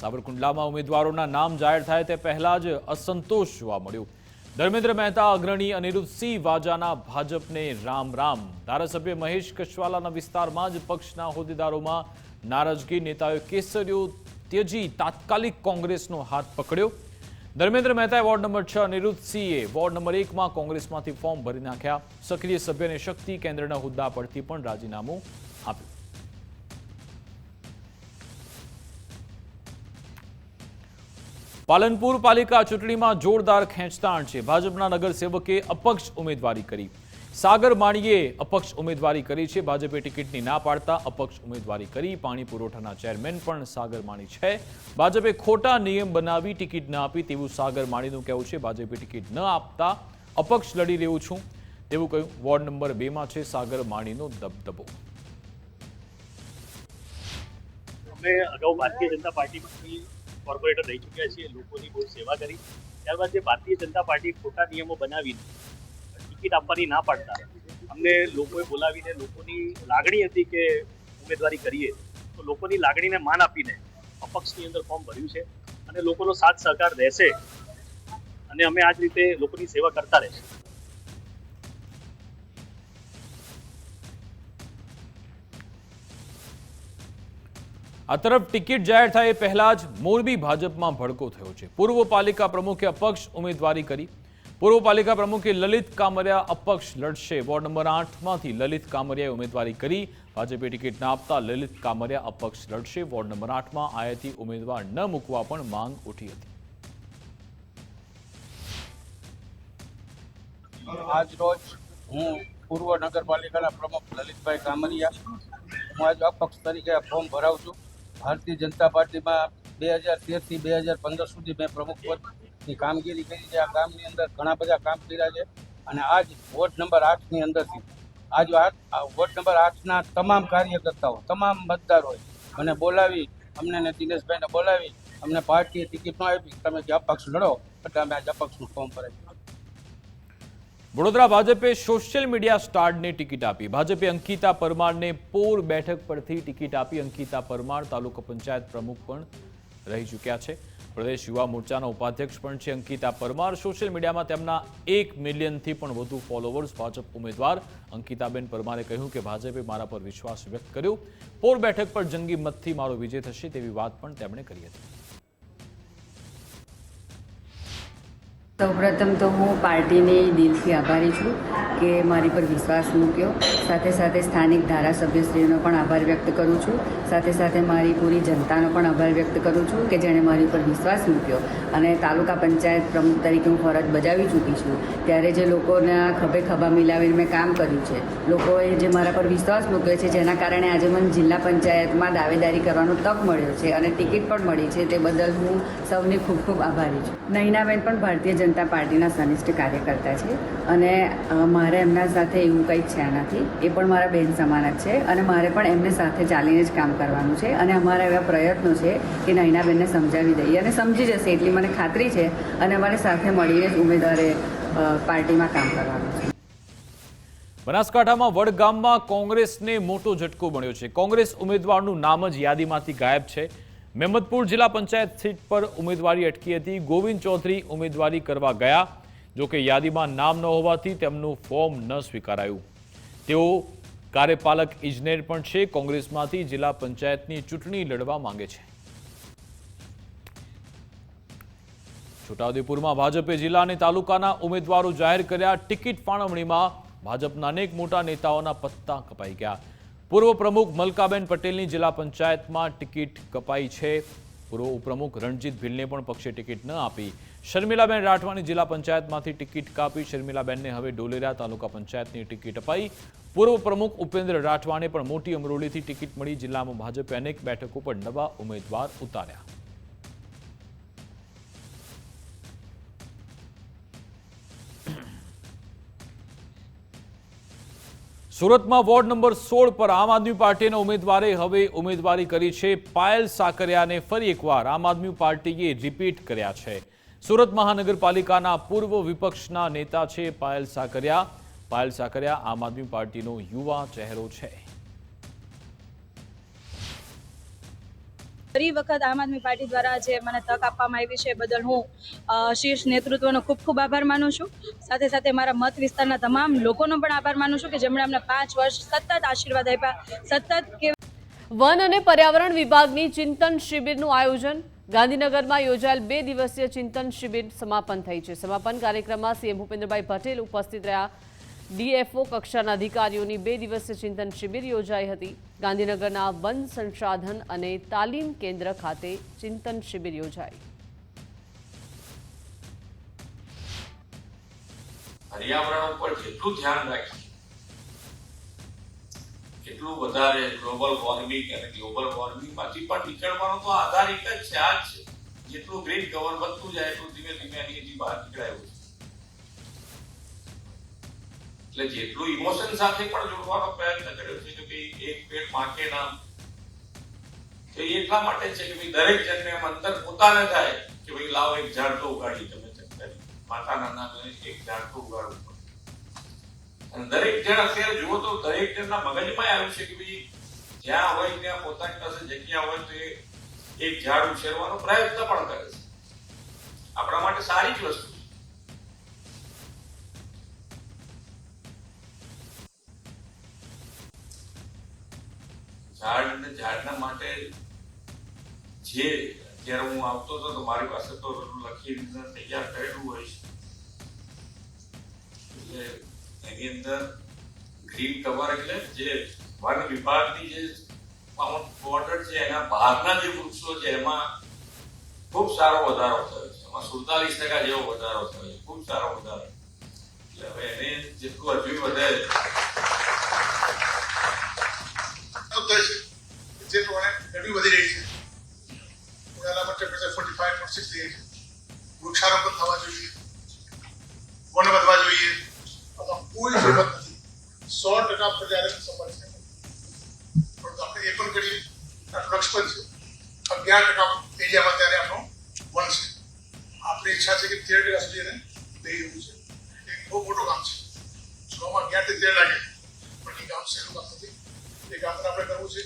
સાવરકુંડલામાં ઉમેદવારોના નામ જાહેર થાય તે પહેલા જ અસંતોષ જોવા મળ્યો. ધર્મેન્દ્ર મહેતા અગ્રણી અનિરુદ્ધસિંહ વાજાના ભાજપને રામ રામ. ધારાસભ્ય મહેશ કશવાલાના વિસ્તારમાં જ પક્ષના હોદ્દેદારોમાં નારાજગી. નેતાઓએ કેસરીઓ ત્યજી તાત્કાલિક કોંગ્રેસનો હાથ પકડ્યો. ધર્મેન્દ્ર મહેતાએ વોર્ડ નંબર 6, અનિરુદ્ધસિંહે વોર્ડ નંબર 1માં કોંગ્રેસમાંથી ફોર્મ ભરી નાખ્યા. સક્રિય સભ્યને શક્તિ કેન્દ્રના હોદ્દા પરથી પણ રાજીનામું આપ્યું. પાલનપુર પાલિકા ચૂંટણીમાં જોરદાર ખેંચતાણ છે. ભાજપના નગરસેવકે અપક્ષ ઉમેદવારી કરી. સાગર માણીએ અપક્ષ ઉમેદવારી કરી છે. ભાજપે ટિકિટની ના પાડતા અપક્ષ ઉમેદવારી કરી. પાણી પુરવઠાના ચેરમેન પણ સાગર માણી છે. ભાજપે ખોટા નિયમ બનાવી ટિકિટ ન આપી તેવું સાગર માણીનું કહેવું છે. ભાજપે ટિકિટ ન આપતા અપક્ષ લડી રહ્યું છું તેવું કહ્યું. વોર્ડ નંબર 2માં છે સાગર માણીનો દબદબો. અમે અગાઉ ભારતીય જનતા પાર્ટીમાંથી કોર્પોરેટર રહી ચૂક્યા છીએ, લોકોની બહુ સેવા કરી. ત્યારબાદ જે ભારતીય જનતા પાર્ટી ખોટા નિયમો બનાવીને ટિકિટ આપવાની ના પાડતા અમને લોકોએ બોલાવીને લોકોની લાગણી હતી કે ઉમેદવારી કરીએ, તો લોકોની લાગણીને માન આપીને અપક્ષની અંદર ફોર્મ ભર્યું છે અને લોકોનો સાથ સહકાર રહેશે અને અમે આ જ રીતે લોકોની સેવા કરતા રહેશું. આ તરફ ટિકિટ જાહેર થાય એ પહેલા જ મોરબી ભાજપમાં ભડકો થયો છે. પૂર્વ પાલિકા પ્રમુખે અપક્ષ ઉમેદવારી કરી. પૂર્વ પાલિકા પ્રમુખે લલિત કામરિયા અપક્ષ લડશે. વોર્ડ નંબર 8માંથી લલિત કામરિયાએ ઉમેદવારી કરી. ભાજપે ટિકિટ ના આપતા લલિત કામરિયા અપક્ષ લડશે. વોર્ડ નંબર 8માં આયાતી ઉમેદવાર ન મૂકવા પણ માંગ ઉઠી હતી. આજ રોજ હું પૂર્વ નગરપાલિકાના પ્રમુખ લલિતભાઈ કામરિયા હું આજ અપક્ષ તરીકે ફોર્મ ભરાવું છું. ભારતીય જનતા પાર્ટીમાં 2013થી 2015 સુધી મેં પ્રમુખ પદની કામગીરી કરી છે. આ કામની અંદર ઘણા બધા કામ કર્યા છે અને આજ વોર્ડ નંબર 8ની અંદરથી આજ વોર્ડ નંબર 8ના તમામ કાર્યકર્તાઓ, તમામ મતદારોએ મને બોલાવી, અમને ને દિનેશભાઈને બોલાવી અમને પાર્ટીએ ટિકિટ ન આપી, તમે જે અપક્ષ લડો એટલે અમે આજ અપક્ષનું ફોર્મ ભરાયું. વડોદરા ભાજપે સોશિયલ મીડિયા સ્ટારને ટિકિટ આપી. ભાજપે અંકિતા પરમારને પોર બેઠક પરથી ટિકિટ આપી. અંકિતા પરમાર તાલુકા પંચાયત પ્રમુખ પણ રહી ચૂક્યા છે. પ્રદેશ યુવા મોરચાના ઉપાધ્યક્ષ પણ છે અંકિતા પરમાર. સોશિયલ મીડિયામાં તેમના 1 મિલિયનથી પણ વધુ ફોલોવર્સ. ભાજપ ઉમેદવાર અંકિતાબેન પરમારે કહ્યું કે ભાજપે મારા પર વિશ્વાસ વ્યક્ત કર્યો. પોર બેઠક પર જંગી મતથી મારો વિજય થશે તેવી વાત પણ તેમણે કરી હતી. સૌપ્રથમ તો હું પાર્ટીની દિલથી આભારી છું કે મારી પર વિશ્વાસ મૂક્યો. સાથે સાથે સ્થાનિક ધારાસભ્યશ્રીનો પણ આભાર વ્યક્ત કરું છું. સાથે સાથે મારી પૂરી જનતાનો પણ આભાર વ્યક્ત કરું છું કે જેણે મારી પર વિશ્વાસ મૂક્યો અને તાલુકા પંચાયત પ્રમુખ તરીકે હું ફરજ બજાવી ચૂકી છું. ત્યારે જે લોકોના ખભે ખભા મિલાવીને મેં કામ કર્યું છે, લોકોએ જે મારા પર વિશ્વાસ મૂક્યો છે, જેના કારણે આજે મને જિલ્લા પંચાયતમાં દાવેદારી કરવાનો તક મળ્યો છે અને ટિકિટ પણ મળી છે, તે બદલ હું સૌની ખૂબ ખૂબ આભારી છું. નૈનાબેન પણ ભારતીય જનતા પાર્ટીના સનિષ્ઠ કાર્યકર્તા છે અને મારે એમના સાથે એવું કંઈ છે નથી. એ પણ મારા બહેન સમાન જ છે અને મારે પણ એમને સાથે ચાલીને જ કામ કરવાનું છે અને અમારા એવા પ્રયત્નો છે કે નૈનાબેનને સમજાવી દઈએ અને સમજી જશે એટલી મને ખાતરી છે અને અમારે સાથે મળીને જ ઉમેદવારે પાર્ટીમાં કામ કરવાનું છે. બનાસકાંઠામાં વડગામમાં કોંગ્રેસને મોટો ઝટકો મળ્યો છે. કોંગ્રેસ ઉમેદવારનું નામ જ યાદીમાંથી ગાયબ છે. મહેમદપુર જિલ્લા પંચાયત સીટ પર ઉમેદવારી અટકી હતી. ગોવિંદ ચૌધરી ઉમેદવારી કરવા ગયા, જોકે યાદીમાં નામ ન હોવાથી તેમનું ફોર્મ ન સ્વીકારાયું. તેઓ કાર્યપાલક ઇજનેર પણ છે. કોંગ્રેસમાંથી જિલ્લા પંચાયતની ચૂંટણી લડવા માંગે છે. છોટાઉદેપુરમાં ભાજપે જિલ્લા અને તાલુકાના ઉમેદવારો જાહેર કર્યા. ટિકિટ ફાળવણીમાં ભાજપના અનેક મોટા નેતાઓના પત્તા કપાઈ ગયા. પૂર્વ પ્રમુખ મલકાબેન પટેલની જિલ્લા પંચાયતમાં ટિકિટ કપાઈ છે. પૂર્વ ઉપપ્રમુખ રણજીત ભીલને પણ પક્ષે ટિકિટ ન આપી. શર્મિલાબેન રાઠવાની જિલ્લા પંચાયતમાંથી ટિકિટ કાપી શર્મિલાબેનને હવે ડોલેરા તાલુકા પંચાયતની ટિકિટ અપાઈ. પૂર્વ પ્રમુખ ઉપેન્દ્ર રાઠવાને પણ મોટી અમરોલીથી ટિકિટ મળી. જિલ્લામાં ભાજપે અનેક બેઠકો પર નવા ઉમેદવાર ઉતાર્યા. સુરતમાં વોર્ડ નંબર 16 પર આમ આદમી પાર્ટીના ઉમેદવારે હવે ઉમેદવારી કરી છે. પાયલ સાકરિયાને ફરી એકવાર આમ આદમી પાર્ટીએ રિપીટ કર્યા છે. સુરત મહાનગરપાલિકાના પૂર્વ વિપક્ષના નેતા છે પાયલ સાકરિયા. પાયલ સાકરિયા આમ આદમી પાર્ટીનો યુવા ચહેરો છે. ફરી વખત આમ આદમી પાર્ટી દ્વારા જે મને તક આપવામાં આવી છે બદલ હું શીર્ષ નેતૃત્વનો ખૂબ ખૂબ આભાર માનું છું. સાથે સાથે મારા મત વિસ્તારના તમામ લોકોનો પણ આભાર માનું છું કે જેમણે અમને 5 વર્ષ સતત આશીર્વાદ આપ્યા. સતત વન અને પર્યાવરણ વિભાગની ચિંતન શિબિરનું આયોજન. ગાંધીનગરમાં યોજાયેલ 2 દિવસીય ચિંતન શિબિર સમાપન થઈ છે. સમાપન કાર્યક્રમમાં સીએમ ભૂપેન્દ્રભાઈ પટેલ ઉપસ્થિત રહ્યા. ડીએફઓ કક્ષાના અધિકારીઓની 2 દિવસીય ચિંતન શિબિર યોજાઈ હતી. ગાંધીનગરના વન સંસાધન અને તાલીમ કેન્દ્ર ખાતે ચિંતન શિબિર યોજાઈ. પર્યાવરણ ઉપર જેટલું ધ્યાન રાખીએ એટલું વધારે ગ્લોબલ વોર્મિંગ અને ગ્લોબલ વોર્મિંગમાંથી પણ નીકળવાનો તો આધાર એક જ છે, આ જ છે. જેટલું ગ્રીન કવર વધતું જાય એટલું ધીમે ધીમે એની બહાર નીકળાયું છે. એટલે જેટલું ઇમોશન સાથે પણ જોડવાનો પ્રયત્ન કર્યો છે કે ભાઈ એક પેડ માં કે નામ, તો એટલા માટે છે કે ભાઈ દરેક જણને એમ અંતર પોતાને થાય કે ભાઈ લાવો એક ઝાડ તો ઉગાડી, તમે માતાના નામે એક ઝાડ તો ઉગાડવું પડે. અને દરેક જણ અત્યારે જુઓ તો દરેક જણના મગજમાં આવ્યું છે કે ભાઈ જ્યાં હોય ત્યાં પોતાની પાસે જગ્યા હોય તો એક ઝાડ ઉછેરવાનો પ્રયત્ન પણ કરે છે. આપણા માટે સારી જ વસ્તુ છે. ઝાડના માટે જે અત્યારે હું આવતો હતો તો મારી પાસે તો લખીને તૈયાર કરેલું હોય છે. એટલે એની અંદર ગ્રીન કવર એટલે જે વન વિભાગની જે બોર્ડર છે એના બહારના જે વૃક્ષો છે એમાં ખૂબ સારો વધારો થયો છે. એમાં 47% જેવો વધારો થયો છે. ખૂબ સારો વધારો. એટલે હવે એને જેટલું હજુ વધારે જે પ્રમાણે ગરમી વધી રહી છે ઉનાળામાં ટેમ્પરેચર 45.6 થઈ છે. વૃક્ષારોપણ થવા જોઈએ, વન વધવા જોઈએ. આમાં કોઈ જરૂરત નથી. 100% પર્યાવરણ સંભાળ છે. પણ આપણે એ પણ કરીએ વૃક્ષ પણ છે 11% એરિયામાં ત્યારે આપણો વન છે. આપણી ઈચ્છા છે કે 13% સુધી એને દઈ દેવું છે. એક બહુ મોટું કામ છે. 6માં 11 થી 13 લાગે પણ એ કામ સહેલું કામ નથી. એ કામ આપણે કરવું છે.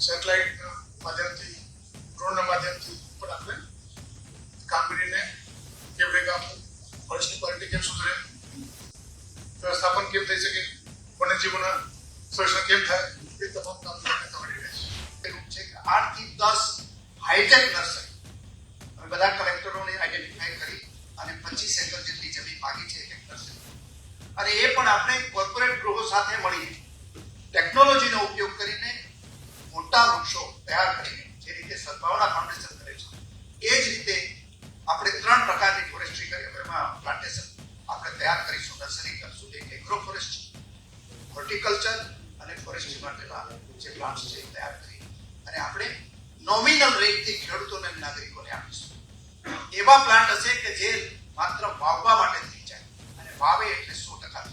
સેટેલાઇટના માધ્યમથી, ડ્રોનના માધ્યમથી પણ આપણે કામગીરીને કેમ વેગ આપવું, ફોરેસ્ટની ક્વોલિટી કેમ સુધરે, વ્યવસ્થાપન કેમ થઈ શકે, વન્યજીવોના સંરક્ષણ કેમ થાય, એ તમામ કામ કરી રહ્યા છે. એવું છે કે 8 થી 10 હાઈટેક નર્સરી અમે બધા કલેક્ટરોને આઈડેન્ટિફાઈ કરી અને 25 એકર જેટલી જમીન માગી છે એક નર્સરી. અને એ પણ આપણે કોર્પોરેટ ગૃહો સાથે મળીને ટેકનોલોજીનો ઉપયોગ કરીને મોટા વૃક્ષો તૈયાર કરીને જે રીતે સદભાવના ફાઉન્ડેશન કરે છે એ જ રીતે આપણે 3 પ્રકારની ફોરેસ્ટ્રી કરી એમાં પ્લાન્ટેશન આપણે તૈયાર કરીશું, નર્સરી કરશું. એક એગ્રો ફોરેસ્ટ્રી, હોર્ટિકલ્ચર અને ફોરેસ્ટ્રી માટેના જે પ્લાન્ટ્સ છે એ તૈયાર કરી અને આપણે નોમિનલ રેટથી ખેડૂતોને નાગરિકોને આપીશું. એવા પ્લાન્ટ હશે કે જે માત્ર વાવવા માટે થઈ જાય અને વાવે એટલે 100%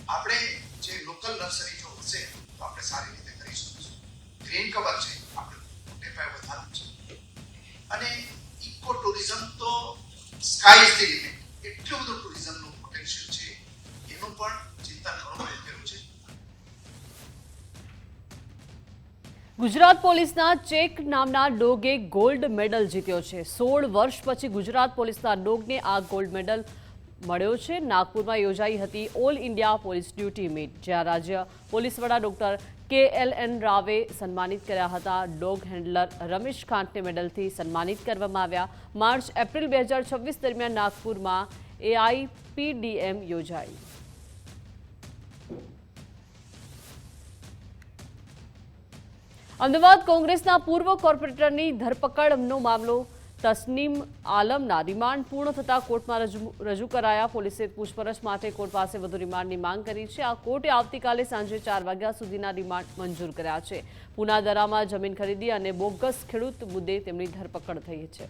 આપણે જે લોકલ નર્સરી જો હશે તો આપણે સારી રીતે કરી શકીશું. ગ્રીન કવર છે આપણે મોટે પાયે વધારવું છે અને ઇકો ટુરિઝમ તો સ્કાય ઇઝ ધ લિમિટ. એટલું બધું ટુરિઝમનું પોટેન્શિયલ છે એનું પણ ચિંતન ઘણું કર્યું છે. ગુજરાત પોલીસના ચેક નામના ડોગે ગોલ્ડ મેડલ જીત્યો છે. 16 વર્ષ પછી ગુજરાત પોલીસના ડોગને આ ગોલ્ડ મેડલ મળ્યો છે. નાગપુરમાં યોજાઈ હતી all India police duty meet, જ્યાં રાજ્ય પોલીસ વડા ડોક્ટર KLN રાવે સન્માનિત કર્યા હતા. ડોગ હેન્ડલર રમેશ ખાંટને મેડલથી સન્માનિત કરવામાં આવ્યા. માર્ચ એપ્રિલ 2026 દરમિયાન નાગપુરમાં AIPDM યોજાઈ. અમદાવાદ કોંગ્રેસના પૂર્વ કોર્પોરેટરની ધરપકડનો મામલો તસ્નીમ આલમના રિમાન્ડ પૂર્ણ થતાં કોર્ટમાં રજૂ કરાયા. પોલીસે પૂછપરછ માટે કોર્ટ પાસે વધુ રિમાન્ડની માંગ કરી છે. આ કોર્ટે આવતીકાલે સાંજે 4 વાગ્યા સુધીના રિમાન્ડ મંજૂર કર્યા છે. પુનાદરામાં જમીન ખરીદી અને બોગસ ખેડૂત મુદ્દે તેમની ધરપકડ થઈ છે.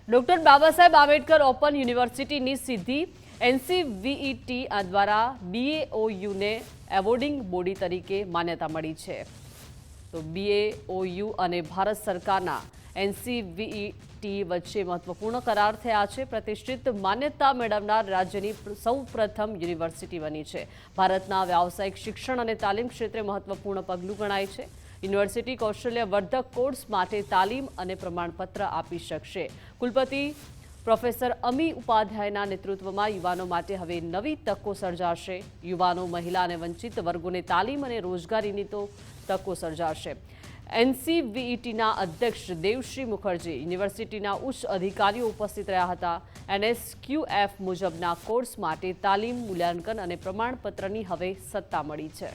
ડોક્ટર બાબા સાહેબ આંબેડકર ઓપન યુનિવર્સિટીની સિદ્ધિ NCVET દ્વારા BAOUને એવોર્ડિંગ બોડી તરીકે માન્યતા મળી છે. તો BAOU અને ભારત સરકારના NCVET વચ્ચે મહત્વપૂર્ણ કરાર થયા છે. પ્રતિષ્ઠિત માન્યતા મેળવનાર રાજ્યની સૌપ્રથમ યુનિવર્સિટી બની છે. ભારતના વ્યાવસાયિક શિક્ષણ અને તાલીમ ક્ષેત્રે મહત્વપૂર્ણ પગલું ગણાય છે. યુનિવર્સિટી કૌશલ્યવર્ધક કોર્સ માટે તાલીમ અને પ્રમાણપત્ર આપી શકશે. કુલપતિ પ્રોફેસર અમી ઉપાધ્યાયના નેતૃત્વમાં યુવાનો માટે હવે નવી તકો સર્જાશે. યુવાનો, મહિલા અને વંચિત વર્ગોને તાલીમ અને રોજગારીની તકો સર્જાશે. NCVETના અધ્યક્ષ દેવશ્રી મુખર્જી, યુનિવર્સિટીના ઉચ્ચ અધિકારીઓ ઉપસ્થિત રહ્યા હતા. NSQF મુજબના કોર્સ માટે તાલીમ, મૂલ્યાંકન અને પ્રમાણપત્રની હવે સત્તા મળી છે.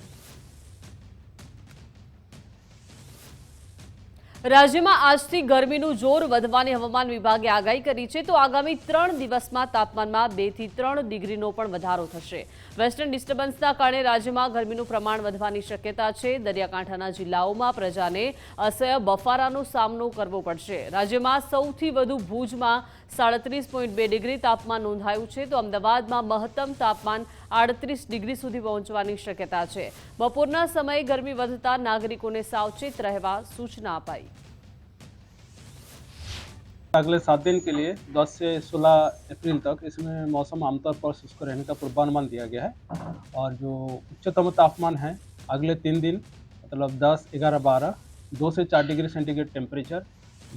રાજ્યમાં આજથી ગરમીનું જોર વધવાની હવામાન વિભાગે આગાહી કરી છે. તો આગામી 3 દિવસમાં તાપમાનમાં 2 થી 3 ડિગ્રીનો પણ વધારો થશે. વેસ્ટર્ન ડિસ્ટર્બન્સના કારણે રાજ્યમાં ગરમીનું પ્રમાણ વધવાની શક્યતા છે. દરિયાકાંઠાના જિલ્લાઓમાં પ્રજાને અસહ્ય બફારાનો સામનો કરવો પડશે. રાજ્યમાં સૌથી વધુ ભુજમાં 37.2 ડિગ્રી તાપમાન નોંધાયું છે. તો અમદાવાદમાં મહત્તમ તાપમાન 38 ડિગ્રી સુધી પહોંચવાની શક્યતા છે. બપોરના સમયે ગરમી વધતા નાગરિકોને સાવચેત રહેવા સૂચના અપાઈ. अगले 7 दिन के लिए 10 से 16 अप्रैल तक इसमें मौसम आमतौर पर शुष्क रहने का पूर्वानुमान दिया गया है. और जो उच्चतम तापमान है अगले 3 दिन मतलब 10, 11, 12 2 से 4 डिग्री सेंटीग्रेड टेम्परेचर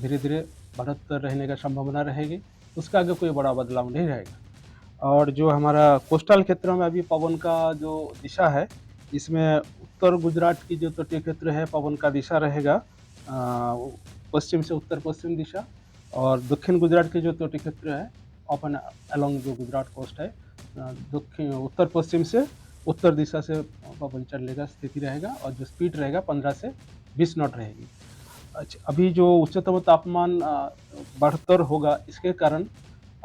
धीरे धीरे बढ़त रहने का संभावना रहेगी. उसका आगे कोई बड़ा बदलाव नहीं रहेगा. और जो हमारा कोस्टल क्षेत्रों में अभी पवन का जो दिशा है, इसमें उत्तर गुजरात की जो तटीय क्षेत्र है पवन का दिशा रहेगा पश्चिम से उत्तर पश्चिम दिशा. और दक्षिण गुजरात के जो तटीय क्षेत्र है ओपन अलोंग जो गुजरात कोस्ट है दक्षिण उत्तर पश्चिम से उत्तर दिशा से पवन चलने का स्थिति रहेगा. और जो स्पीड रहेगा 15 से 20 नॉट रहेगी. अच्छा, अभी जो उच्चतम तापमान बढ़तर होगा इसके कारण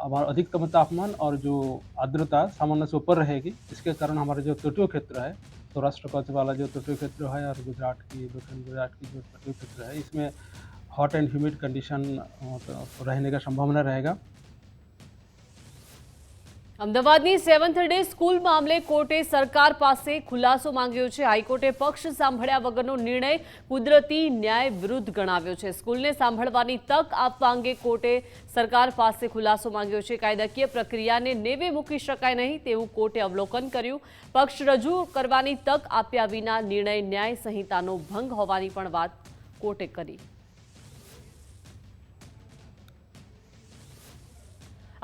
हमारा अधिकतम तापमान और जो आर्द्रता सामान्य से ऊपर रहेगी. इसके कारण हमारे जो तटीय क्षेत्र है सौराष्ट्र कच्छ वाला जो तटीय क्षेत्र है और गुजरात की दक्षिण गुजरात की जो तटीय क्षेत्र है इसमें हॉट एंड ह्यूमिड कंडीशन रहने का संभावना रहेगा. અમદાવાદની 7th ડે સ્કૂલ મામલે કોર્ટે સરકાર પાસે ખુલાસો માંગ્યો છે. હાઈકોર્ટે પક્ષ સાંભળ્યા વગરનો નિર્ણય કુદરતી ન્યાય વિરુદ્ધ ગણાવ્યો છે. સ્કૂલને સાંભળવાની તક આપવા અંગે કોર્ટે સરકાર પાસે ખુલાસો માંગ્યો છે. કાયદાકીય પ્રક્રિયાને નેવે મૂકી શકાય નહીં તેવું કોર્ટે અવલોકન કર્યું. પક્ષ રજૂ કરવાની તક આપ્યા વિના નિર્ણય ન્યાય સંહિતાનો ભંગ હોવાની પણ વાત કોર્ટે કરી.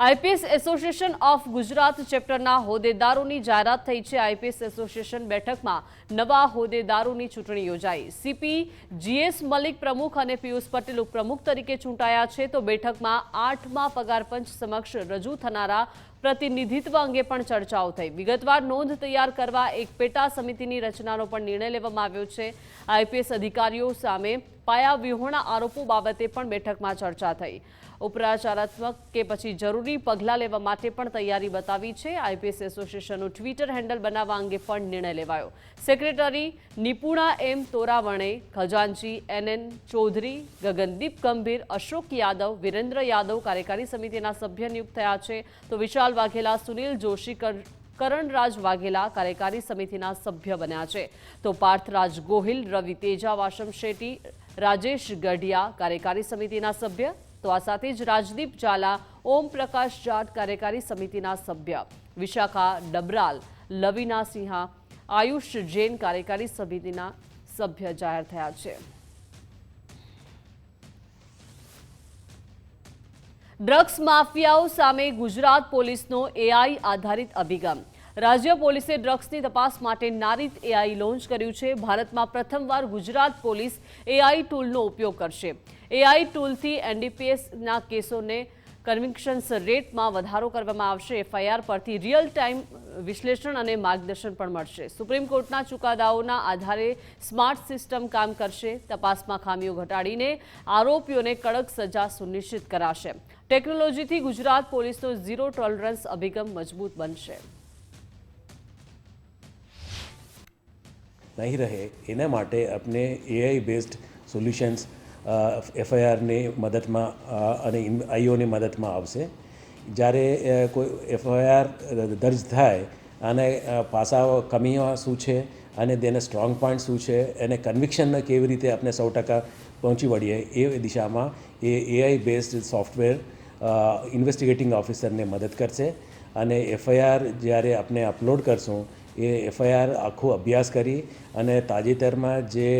આઈપીએસ એસોસિએશન ઓફ ગુજરાત ચેપ્ટરના હોદ્દેદારોની જાહેરાત થઈ છે. આઈપીએસ એસોસિએશન બેઠકમાં નવા હોદ્દેદારોની ચૂંટણી યોજાઈ. સીપી GS મલિક પ્રમુખ અને પિયુષ પટેલ ઉપપ્રમુખ તરીકે ચૂંટાયા છે. તો બેઠકમાં 8મા પગાર પંચ સમક્ષ રજૂ થનારા પ્રતિનિધિત્વ અંગે પણ ચર્ચાઓ થઈ. વિગતવાર નોંધ તૈયાર કરવા એક પેટા સમિતિની રચનાનો પણ નિર્ણય લેવામાં આવ્યો છે. આઈપીએસ અધિકારીઓ સામે પાયાવિહોણા આરોપો બાબતે પણ બેઠકમાં ચર્ચા થઈ. ઉપરાચારાત્મક કે પછી જરૂરી પગલાં લેવા માટે પણ તૈયારી બતાવી છે. આઈપીએસ એસોસિએશનનું ટ્વિટર હેન્ડલ બનાવવા અંગે પણ નિર્ણય લેવાયો. Secretary Nipuna M તોરાવણે, ખજાનચી NN Chaudhary, Gagandeep ગંભીર, અશોક યાદવ, વિરેન્દ્ર યાદવ કાર્યકારી સમિતિના સભ્ય નિયુક્ત થયા છે. તો વિશાલ વાઘેલા, સુનિલ જોશી, કરણરાજ વાઘેલા કાર્યકારી સમિતિના સભ્ય બન્યા છે. તો પાર્થરાજ ગોહિલ, રવિ તેજા, વાસમ શેટ્ટી, રાજેશ ગઢિયા કાર્યકારી સમિતિના સભ્ય. તો આ સાથે જ રાજદીપ ઝાલા, ઓમ પ્રકાશ જાટ કાર્યકારી સમિતિના સભ્ય, વિશાખા ડબરાલ, લવિના સિંહા, આયુષ જૈન કાર્યકારી સમિતિના સભ્ય જાહેર થયા છે. ડ્રગ્સ માફિયાઓ સામે ગુજરાત પોલીસનો AI આધારિત અભિગમ. રાજ્ય પોલીસે ડ્રગ્સની તપાસ માટે નારીત AI લોન્ચ કર્યું છે. ભારતમાં પ્રથમવાર ગુજરાત પોલીસ AI ટૂલનો ઉપયોગ કરશે. AI ટૂલથી NDPSના કેસોને કન્વિક્શન્સ રેટમાં વધારો કરવામાં આવશે. એફઆઈઆર પરથી રિયલ ટાઈમ વિશ્લેષણ અને માર્ગદર્શન પણ મળશે. સુપ્રીમ કોર્ટના ચુકાદાઓના આધારે સ્માર્ટ સિસ્ટમ કામ કરશે. તપાસમાં ખામીઓ ઘટાડીને આરોપીઓને કડક સજા સુનિશ્ચિત કરાશે. ટેકનોલોજીથી ગુજરાત પોલીસનો ઝીરો ટોલરન્સ અભિગમ મજબૂત બનશે. नहीं रहे एना माटे अपने एआई बेस्ड सोल्यूशन्स एफआईआर ने मदद में अने आईओ ने मदद में आवशे. જ્યારે કોઈ એફઆઈઆર દર્જ થાય અને પાસા કમીઓ શું છે અને તેના સ્ટ્રોંગ પોઈન્ટ શું છે અને કન્વિક્શનને કેવી રીતે આપણે 100% પહોંચી વળીએ એ દિશામાં એ એઆઈ બેઝડ સોફ્ટવેર ઇન્વેસ્ટિગેટિંગ ઓફિસરને મદદ કરશે. અને એફઆઈઆર જ્યારે આપણે અપલોડ કરશું એ એફઆઈઆર આખું અભ્યાસ કરી અને તાજેતરમાં જે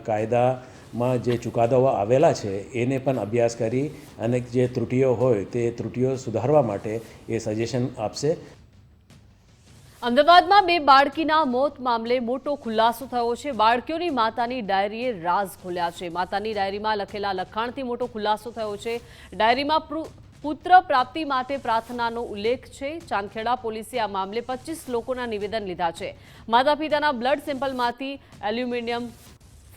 કાયદામાં જે ચુકાદાઓ આવેલા છે એને પણ અભ્યાસ કરી અને જે ત્રુટિઓ હોય તે ત્રુટિઓ સુધારવા માટે એ સજેશન આપશે. અમદાવાદમાં 2 બાળકીના મોત મામલે મોટો ખુલાસો થયો છે. બાળકીઓની માતાની ડાયરીએ રાઝ ખોલ્યા છે. માતાની ડાયરીમાં લખેલા લખાણથી મોટો ખુલાસો થયો છે. ડાયરીમાં પુત્ર પ્રાપ્તિ માટે પ્રાર્થનાનો ઉલ્લેખ છે. ચાંદખેડા પોલીસે આ મામલે 25 લોકોના નિવેદન લીધા છે. માતા પિતાના બ્લડ સેમ્પલમાંથી એલ્યુમિનિયમ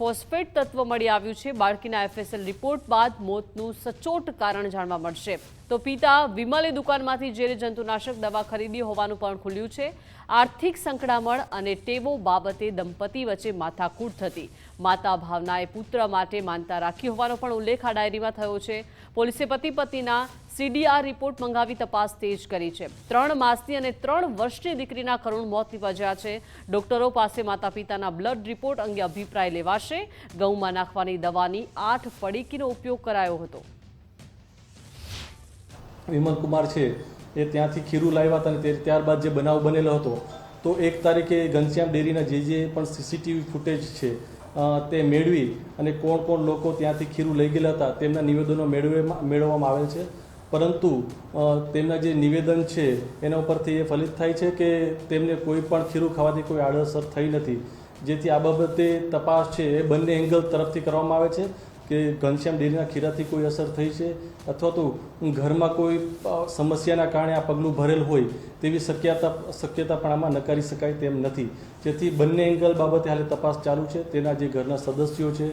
ફોસ્ફેટ તત્વ મળી આવ્યું છે. બાળકીના એફએસએલ રિપોર્ટ બાદ મોતનું સચોટ કારણ જાણવા મળશે. તો પિતા વિમલે દુકાનમાંથી ઝેરી જંતુનાશક દવા ખરીદી હોવાનું પણ ખુલ્યું છે. આર્થિક સંકળામણ અને ટેવો બાબતે દંપતી વચ્ચે માથાકૂટ થતી. માતા ભાવનાએ પુત્ર માટે માનતા રાખી હોવાનો પણ ઉલ્લેખ આ ડાયરીમાં થયો છે. પોલીસે પતિ પત્નીના સીડીઆર રિપોર્ટ મંગાવી તપાસ તેજ કરી છે. 3 માસની અને 3 વર્ષની દીકરીના કરુણ મોત નિપજ્યા છે. ડોક્ટરો પાસે માતા પિતાના બ્લડ રિપોર્ટ અંગે અભિપ્રાય લેવાશે. ઘઉંમાં નાખવાની દવાની 8 પડીકીનો ઉપયોગ કરાયો હતો. વિમલ કુમાર છે એ ત્યાંથી ખીરું લાવ્યા હતા અને ત્યારબાદ જે બનાવ બનેલો હતો તો 1 તારીખે ઘનશ્યામ ડેરીના જે પણ સીસીટીવી ફૂટેજ છે તે મેળવી અને કોણ કોણ લોકો ત્યાંથી ખીરું લઈ ગયેલા હતા તેમના નિવેદનો મેળવવામાં આવેલ છે. પરંતુ તેમના જે નિવેદન છે એના ઉપરથી એ ફલિત થાય છે કે તેમને કોઈ પણ ખીરું ખાવાથી કોઈ આડઅસર થઈ નથી. જેથી આ બાબતે તપાસ છે એ બંને એંગલ તરફથી કરવામાં આવે છે કે ઘનશ્યામ ડેરીના ખીરાથી કોઈ અસર થઈ છે અથવા તો ઘરમાં કોઈ સમસ્યાના કારણે આ પગલું ભરેલ હોય તેવી શક્યતા પણ આમાં નકારી શકાય તેમ નથી. જેથી બંને એંગલ બાબતે હાલે તપાસ ચાલુ છે. તેના જે ઘરના સદસ્યો છે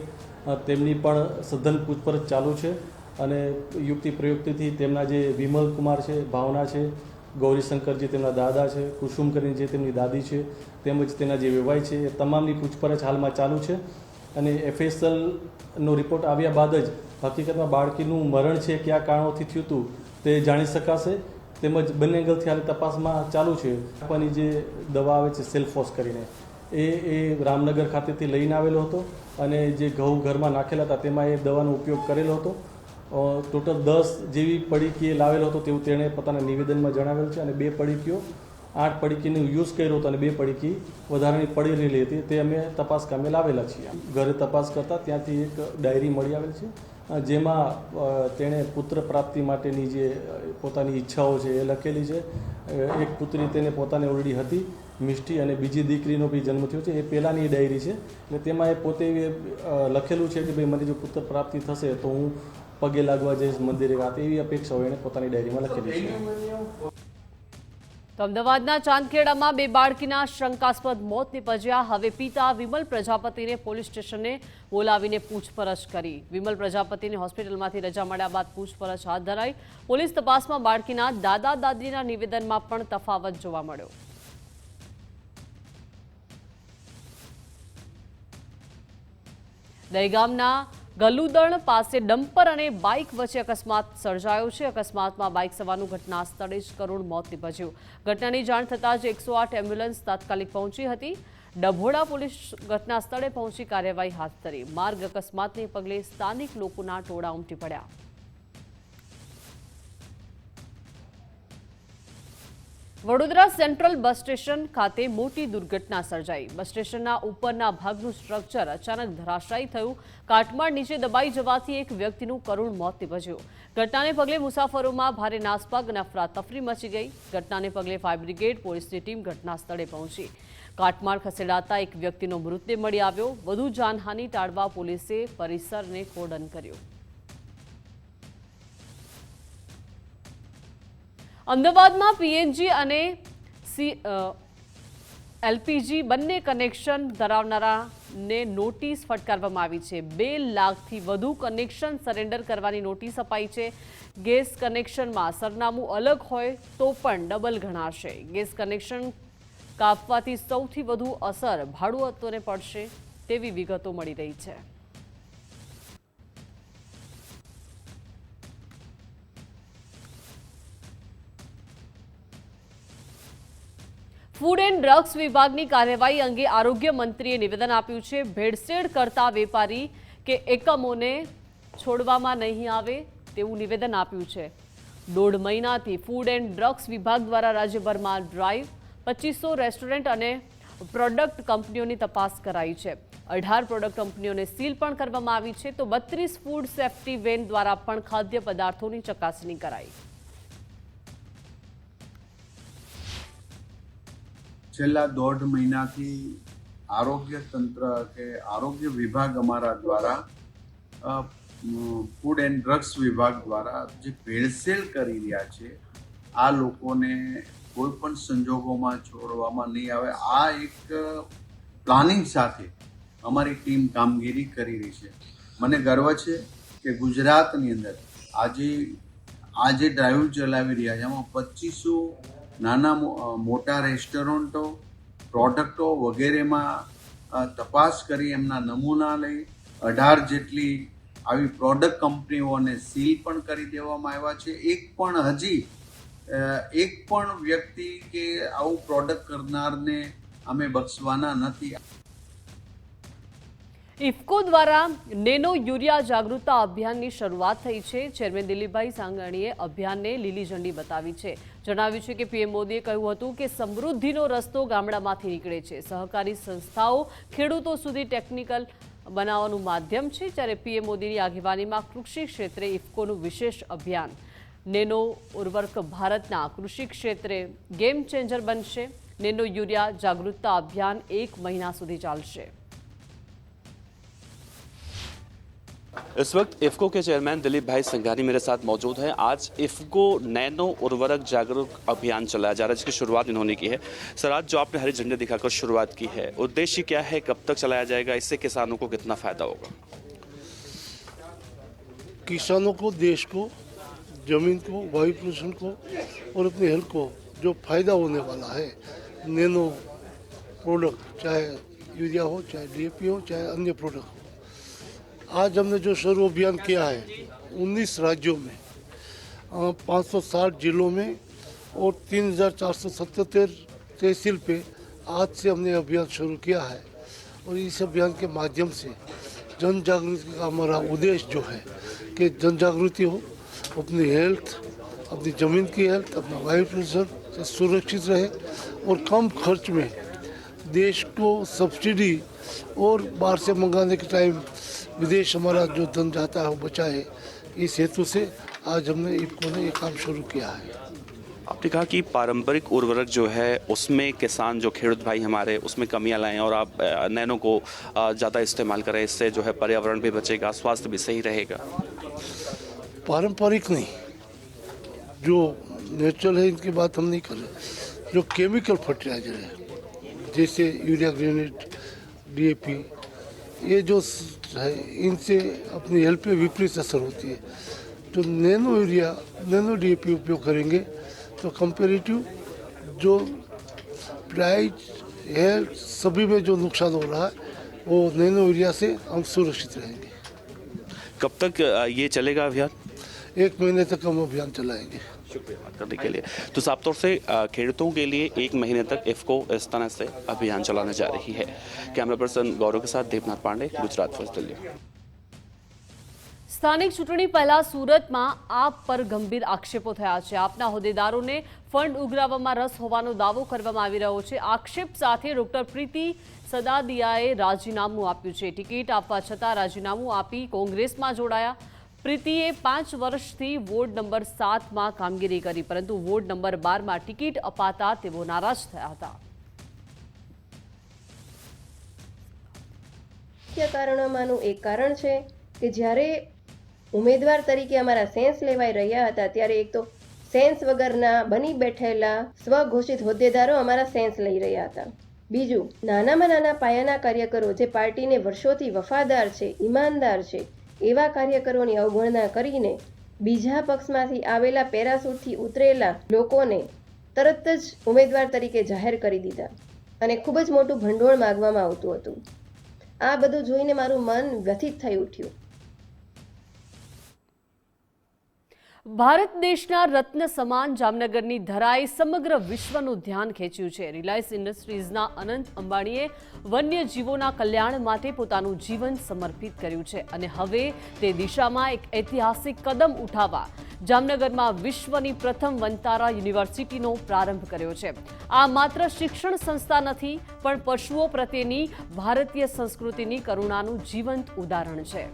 તેમની પણ સઘન પૂછપરછ ચાલુ છે અને યુક્તિ પ્રયુક્તિથી તેમના જે વિમલ કુમાર છે, ભાવના છે, ગૌરીશંકરજી તેમના દાદા છે, કુસુમ કરીને જે તેમની દાદી છે, તેમજ તેના જે વેવાય છે એ તમામની પૂછપરછ હાલમાં ચાલુ છે. અને એફએસએલનો રિપોર્ટ આવ્યા બાદ જ હકીકતમાં બાળકીનું મરણ છે કયા કારણોથી થયું હતું તે જાણી શકાશે. તેમજ બંને એંગલથી હાલ તપાસમાં ચાલુ છે. આપવાની જે દવા આવે છે સેલ્ફોસ કરીને એ રામનગર ખાતેથી લઈને આવેલો હતો અને જે ઘઉં ઘરમાં નાખેલા હતા તેમાં એ દવાનો ઉપયોગ કરેલો હતો. ટોટલ 10 જેવી પડીકી લાવેલો હતો તેવું તેણે પોતાના નિવેદનમાં જણાવેલ છે. અને 2 પડીકીઓ 8 પડીકીનો યુઝ કર્યો હતો અને 2 પડીકી વધારાની પડી રહેલી હતી તે અમે તપાસ કામે લાવેલા છીએ. ઘરે તપાસ કરતાં ત્યાંથી એક ડાયરી મળી આવેલ છે જેમાં તેણે પુત્ર પ્રાપ્તિ માટેની જે પોતાની ઈચ્છાઓ છે એ લખેલી છે. એક પુત્રી તેને પોતાને ઓલરેડી હતી મિષ્ટી અને બીજી દીકરીનો બી જન્મ થયો છે. એ પહેલાંની ડાયરી છે એટલે તેમાં એ પોતે લખેલું છે કે ભાઈ મને જો પુત્ર પ્રાપ્તિ થશે તો હું પગે લાગવા જઈશ મંદિરે. એવી અપેક્ષાઓ એણે પોતાની ડાયરીમાં લખેલી છે. તો અમદાવાદના ચાંદખેડામાં 2 બાળકીના શંકાસ્પદ મોત નિપજ્યા. હવે પિતા વિમલ પ્રજાપતિને પોલીસ સ્ટેશને બોલાવીને પૂછપરછ કરી. વિમલ પ્રજાપતિને હોસ્પિટલમાંથી રજા મળ્યા બાદ પૂછપરછ હાથ ધરાઈ. પોલીસ તપાસમાં બાળકીના દાદા દાદીના નિવેદનમાં પણ તફાવત જોવા મળ્યો. દહેગામના ગલુદણ પાસે ડમ્પર અને બાઇક વચ્ચે અકસ્માત સર્જાયો છે. અકસ્માતમાં બાઇક સવારનું ઘટના સ્થળે જ કરુણ મોત નિપજ્યું. ઘટનાની જાણ થતાં જ 108 એમ્બ્યુલન્સ તાત્કાલિક પહોંચી હતી. ડભોડા પોલીસ ઘટના સ્થળે પહોંચી કાર્યવાહી હાથ ધરી. માર્ગ અકસ્માતને પગલે સ્થાનિક લોકોના ટોળા ઉમટી પડ્યા. વડોદરા સેન્ટ્રલ બસ સ્ટેશન ખાતે મોટી દુર્ઘટના સર્જાઈ. બસ સ્ટેશનના ઉપરના ભાગનું સ્ટ્રક્ચર અચાનક ધરાશાયી થયું. કાટમાળ નીચે દબાઈ જવાથી એક વ્યક્તિનું કરુણ મોત નિપજ્યું. ઘટનાને પગલે મુસાફરોમાં ભારે નાસભાગ અને અફરાતફરી મચી ગઈ. ઘટનાને પગલે ફાયર બ્રિગેડ પોલીસની ટીમ ઘટના સ્થળે પહોંચી. કાટમાળ ખસેડાતા એક વ્યક્તિનો મૃતદેહ મળી આવ્યો. વધુ જાનહાનિ ટાળવા પોલીસે પરિસરને કોર્ડન કર્યું. અમદાવાદમાં પીએનજી અને એલપીજી બંને કનેક્શન ધરાવનારાને નોટિસ ફટકારવામાં આવી છે. 2 લાખથી વધુ કનેક્શન સરેન્ડર કરવાની નોટિસ અપાઈ છે. ગેસ કનેક્શનમાં સરનામું અલગ હોય તો પણ ડબલ ગણાશે. ગેસ કનેક્શન કાપવાથી સૌથી વધુ અસર ભાડુઆતોને પડશે તેવી વિગતો મળી રહી છે. ફૂડ એન્ડ ડ્રગ્સ વિભાગની કાર્યવાહી અંગે આરોગ્ય મંત્રીએ નિવેદન આપ્યું છે. ભેળસેળ કરતા વેપારી કે એકમોને છોડવામાં નહીં આવે તેવું નિવેદન આપ્યું છે. 1.5 મહિનાથી ફૂડ એન્ડ ડ્રગ્સ વિભાગ દ્વારા રાજ્યભરમાં ડ્રાઈવ 2500 રેસ્ટોરન્ટ અને પ્રોડક્ટ કંપનીઓની તપાસ કરાઈ છે. 18 પ્રોડક્ટ કંપનીઓને સીલ પણ કરવામાં આવી છે તો 32 ફૂડ સેફ્ટી વેન દ્વારા પણ ખાદ્ય પદાર્થોની ચકાસણી કરાઈ. છેલ્લા 1.5 મહિનાથી આરોગ્ય તંત્ર કે આરોગ્ય વિભાગ અમારા દ્વારા ફૂડ એન્ડ ડ્રગ્સ વિભાગ દ્વારા જે ભેળસેળ કરી રહ્યા છે આ લોકોને કોઈ પણ સંજોગોમાં છોડવામાં નહીં આવે. આ એક પ્લાનિંગ સાથે અમારી ટીમ કામગીરી કરી રહી છે. મને ગર્વ છે કે ગુજરાતની અંદર આજે ડ્રાઈવ ચલાવી રહ્યા છે એમાં 2500 નાના મોટા રેસ્ટોરન્ટો પ્રોડક્ટો વગેરેમાં તપાસ કરી એમના નમૂના લઈ 18 જેટલી આવી પ્રોડક્ટ કંપનીઓને સીલ પણ કરી દેવામાં આવ્યા છે. એક પણ વ્યક્તિ કે આવું પ્રોડક્ટ કરનારને અમે બક્ષવાના નથી. ઇફકો દ્વારા નેનો યુરિયા જાગૃતતા અભિયાનની શરૂઆત થઈ છે. ચેરમેન દિલીપભાઈ સાંગાણીએ અભિયાનને લીલી ઝંડી બતાવી છે. જણાવ્યું છે કે પીએમ મોદીએ કહ્યું હતું કે સમૃદ્ધિનો રસ્તો ગામડામાંથી નીકળે છે. સહકારી સંસ્થાઓ ખેડૂતો સુધી ટેકનિકલ બનાવવાનું માધ્યમ છે. જ્યારે પીએમ મોદીની આગેવાનીમાં કૃષિ ક્ષેત્રે ઇફકોનું વિશેષ અભિયાન નેનો ઉર્વરક ભારતના કૃષિ ક્ષેત્રે ગેમ ચેન્જર બનશે. નેનો યુરિયા જાગૃતતા અભિયાન 1 મહિના સુધી ચાલશે. इस वक्त इफ्को के चेयरमैन दिलीप भाई संघानी मेरे साथ मौजूद हैं. आज इफ्को नैनो उर्वरक जागरूक अभियान चलाया जा रहा है जिसकी शुरुआत इन्होंने की है. सर, आज जो आपने हरी झंडी दिखाकर शुरुआत की है, उद्देश्य क्या है, कब तक चलाया जाएगा, इससे किसानों को कितना फायदा होगा? किसानों को, देश को, जमीन को, वायु प्रदूषण को और अपनी हेल्थ को जो फायदा होने वाला है, नैनो प्रोडक्ट चाहे यूरिया हो, चाहे डीएपी हो, चाहे अन्य प्रोडक्ट हो. आज हमने जो शुरू अभियान किया है 19 राज्यों में 560 जिलों में और 3477 तहसील पे आज से हमने अभियान शुरू किया है. और इस अभियान के माध्यम से जन जागृति का हमारा उद्देश्य जो है कि जन जागृति हो, अपनी हेल्थ, अपनी ज़मीन की हेल्थ, अपना वायु प्रदूषण से सुरक्षित रहे और कम खर्च में देश को सब्सिडी और बाहर से मंगाने के टाइम विदेश हमारा जो धन जाता है वो बचाए. इस हेतु से आज हमने इफ्को ने ये काम शुरू किया है. आपने कहा कि पारंपरिक उर्वरक जो है उसमें किसान जो खेडूत भाई हमारे उसमें कमियां लाएं और आप नैनो को ज़्यादा इस्तेमाल करें. इससे जो है पर्यावरण भी बचेगा, स्वास्थ्य भी सही रहेगा. पारंपरिक नहीं, जो नेचुरल है इनकी बात हम नहीं कर रहे. जो केमिकल फर्टिलाइजर है जैसे यूरिया ग्रेनेट, डीएपी, ये जो है इनसे अपनी हेल्थ पे विपरीत असर होती है. तो नैनो यूरिया, नैनो डीएपी उपयोग करेंगे तो कंपेरेटिव जो प्राइस, हेल्थ सभी में जो नुकसान हो रहा है वो नैनो यूरिया से हम सुरक्षित रहेंगे. कब तक ये चलेगा अभियान? 1 महीने तक हम अभियान चलाएंगे. शुक्रिया बात करने के लिए. तो साफ तौर से खेडूतों के लिए 1 महीने तक इफ्को इस तरह से अभियान चलाने जा रही है. कैमरा पर्सन गौरव के साथ देवनाथ पांडे, गुजरात फर्स्ट, दिल्ली. સ્થાનિક ચૂંટણી પહેલા સુરતમાં આપ પર ગંભીર આક્ષેપો થયા છે. આપના હોદ્દેદારોને ફંડ ઉઘરાવવામાં રસ હોવાનો દાવો કરવામાં આવી રહ્યો છે. આક્ષેપ સાથે ડોક્ટર પ્રીતિ સદાદિયાએ રાજીનામું આપ્યું છે. ટિકિટ આપવા છતાં રાજીનામું આપી કોંગ્રેસમાં જોડાયા. પ્રીતિએ 5 વર્ષથી વોર્ડ નંબર 7માં કામગીરી કરી, પરંતુ વોર્ડ નંબર 12માં ટિકિટ અપાતા તેઓ નારાજ થયા હતા. મુખ્ય કારણોમાંનું એક કારણ છે કે જ્યારે ઉમેદવાર તરીકે અમારા સેન્સ લેવાઈ રહ્યા હતા ત્યારે એક તો સેન્સ વગરના બની બેઠેલા સ્વઘોષિત હોદ્દેદારો અમારા સેન્સ લઈ રહ્યા હતા. બીજું, નાનામાં નાના પાયાના કાર્યકરો જે પાર્ટીને વર્ષોથી વફાદાર છે, ઈમાનદાર છે, એવા કાર્યકરોની અવગણના કરીને બીજા પક્ષમાંથી આવેલા પેરાસૂટથી ઉતરેલા લોકોને તરત જ ઉમેદવાર તરીકે જાહેર કરી દીધા અને ખૂબ જ મોટું ભંડોળ માગવામાં આવતું હતું. આ બધું જોઈને મારું મન વ્યથિત થઈ ઉઠ્યું. ભારત દેશના રત્ન સમાન જામનગરની ધરાએ સમગ્ર વિશ્વનું ધ્યાન ખેંચ્યું છે. રિલાયન્સ ઇન્ડસ્ટ્રીઝના અનંત અંબાણીએ વન્યજીવોના કલ્યાણ માટે પોતાનું જીવન સમર્પિત કર્યું છે અને હવે તે દિશામાં એક ઐતિહાસિક કદમ ઉઠાવવા જામનગરમાં વિશ્વની પ્રથમ વનતારા યુનિવર્સિટીનો પ્રારંભ કર્યો છે. આ માત્ર શિક્ષણ સંસ્થા નથી, પણ પશુઓ પ્રત્યેની ભારતીય સંસ્કૃતિની કરુણાનું જીવંત ઉદાહરણ છે.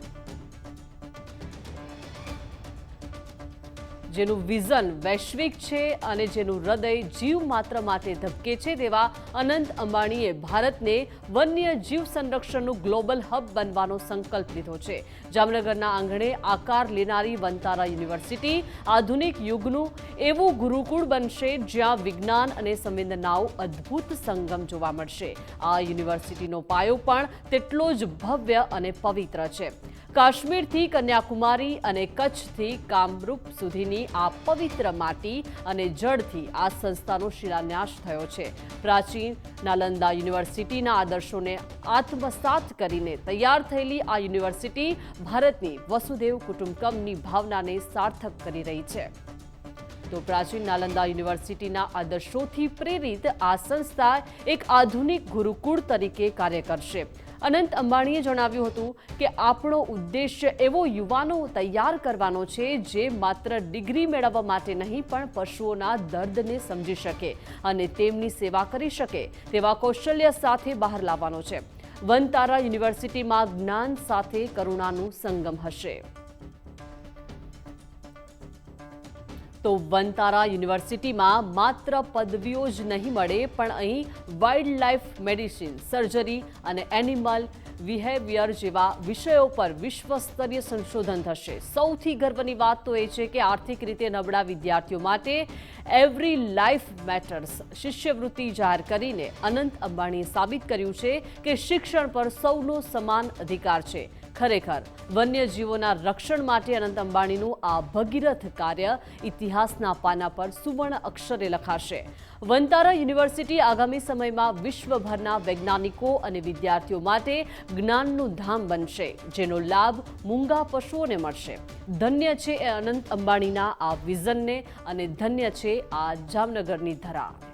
જેનું વિઝન વૈશ્વિક છે અને જેનું હૃદય જીવ માત્ર માટે ધબકે છે તેવા અનંત અંબાણીએ ભારતને વન્ય જીવ સંરક્ષણનું ગ્લોબલ હબ બનવાનો સંકલ્પ લીધો છે. જામનગરના આંગણે આકાર લેનારી વનતારા યુનિવર્સિટી આધુનિક યુગનું એવું ગુરુકુળ બનશે જ્યાં વિજ્ઞાન અને સંવેદનાઓ અદ્ભુત સંગમ જોવા મળશે. આ યુનિવર્સિટીનો પાયો પણ તેટલો જ ભવ્ય અને પવિત્ર છે. કાશ્મીરથી કન્યાકુમારી અને કચ્છથી કામરૂપ સુધીની આ પવિત્ર માટી અને જળથી આ સંસ્થાનો શિલાન્યાસ થયો છે. પ્રાચીન નાલંદા યુનિવર્સિટીના આદર્શોને આત્મસાત કરીને તૈયાર થયેલી આ યુનિવર્સિટી ભારતની વસુદેવ કુટુંબકમની ભાવનાને સાર્થક કરી રહી છે. તો પ્રાચીન નાલંદા યુનિવર્સિટીના આદર્શોથી પ્રેરિત આ સંસ્થા એક આધુનિક ગુરુકુળ તરીકે કાર્ય કરશે. અનંત અંબાણીએ જણાવ્યું હતું કે આપણો ઉદ્દેશ્ય એવો યુવાનો તૈયાર કરવાનો છે જે માત્ર ડિગ્રી મેળવવા માટે નહીં પણ પશુઓના દર્દને સમજી શકે અને તેમની સેવા કરી શકે તેવા કૌશલ્ય સાથે બહાર લાવવાનો છે. વનતારા યુનિવર્સિટીમાં જ્ઞાન સાથે કરુણાનું સંગમ હશે. તો વનતારા યુનિવર્સિટીમાં માત્ર પદવીઓ જ નહીં મળે પણ અહીં વાઇલ્ડ લાઇફ મેડિસિન, સર્જરી અને એનિમલ બિહેવિયર જેવા વિષયો પર વિશ્વસ્તરીય સંશોધન થશે. સૌથી ગર્વની વાત તો એ છે કે આર્થિક રીતે નબળા વિદ્યાર્થીઓ માટે એવરી લાઈફ મેટર્સ શિષ્યવૃત્તિ જાહેર કરીને અનંત અંબાણીએ સાબિત કર્યું છે કે શિક્ષણ પર સૌનો સમાન અધિકાર છે. ખરેખર વન્યજીવોના રક્ષણ માટે અનંત અંબાણીનું આ ભગીરથ કાર્ય ઇતિહાસના પાના પર સુવર્ણ અક્ષરે લખાશે. વનતારા યુનિવર્સિટી આગામી સમયમાં વિશ્વભરના વૈજ્ઞાનિકો અને વિદ્યાર્થીઓ માટે જ્ઞાનનું ધામ બનશે, જેનો લાભ મૂંગા પશુઓને મળશે. ધન્ય છે એ અનંત અંબાણીના આ વિઝનને અને ધન્ય છે આ જામનગરની ધરા.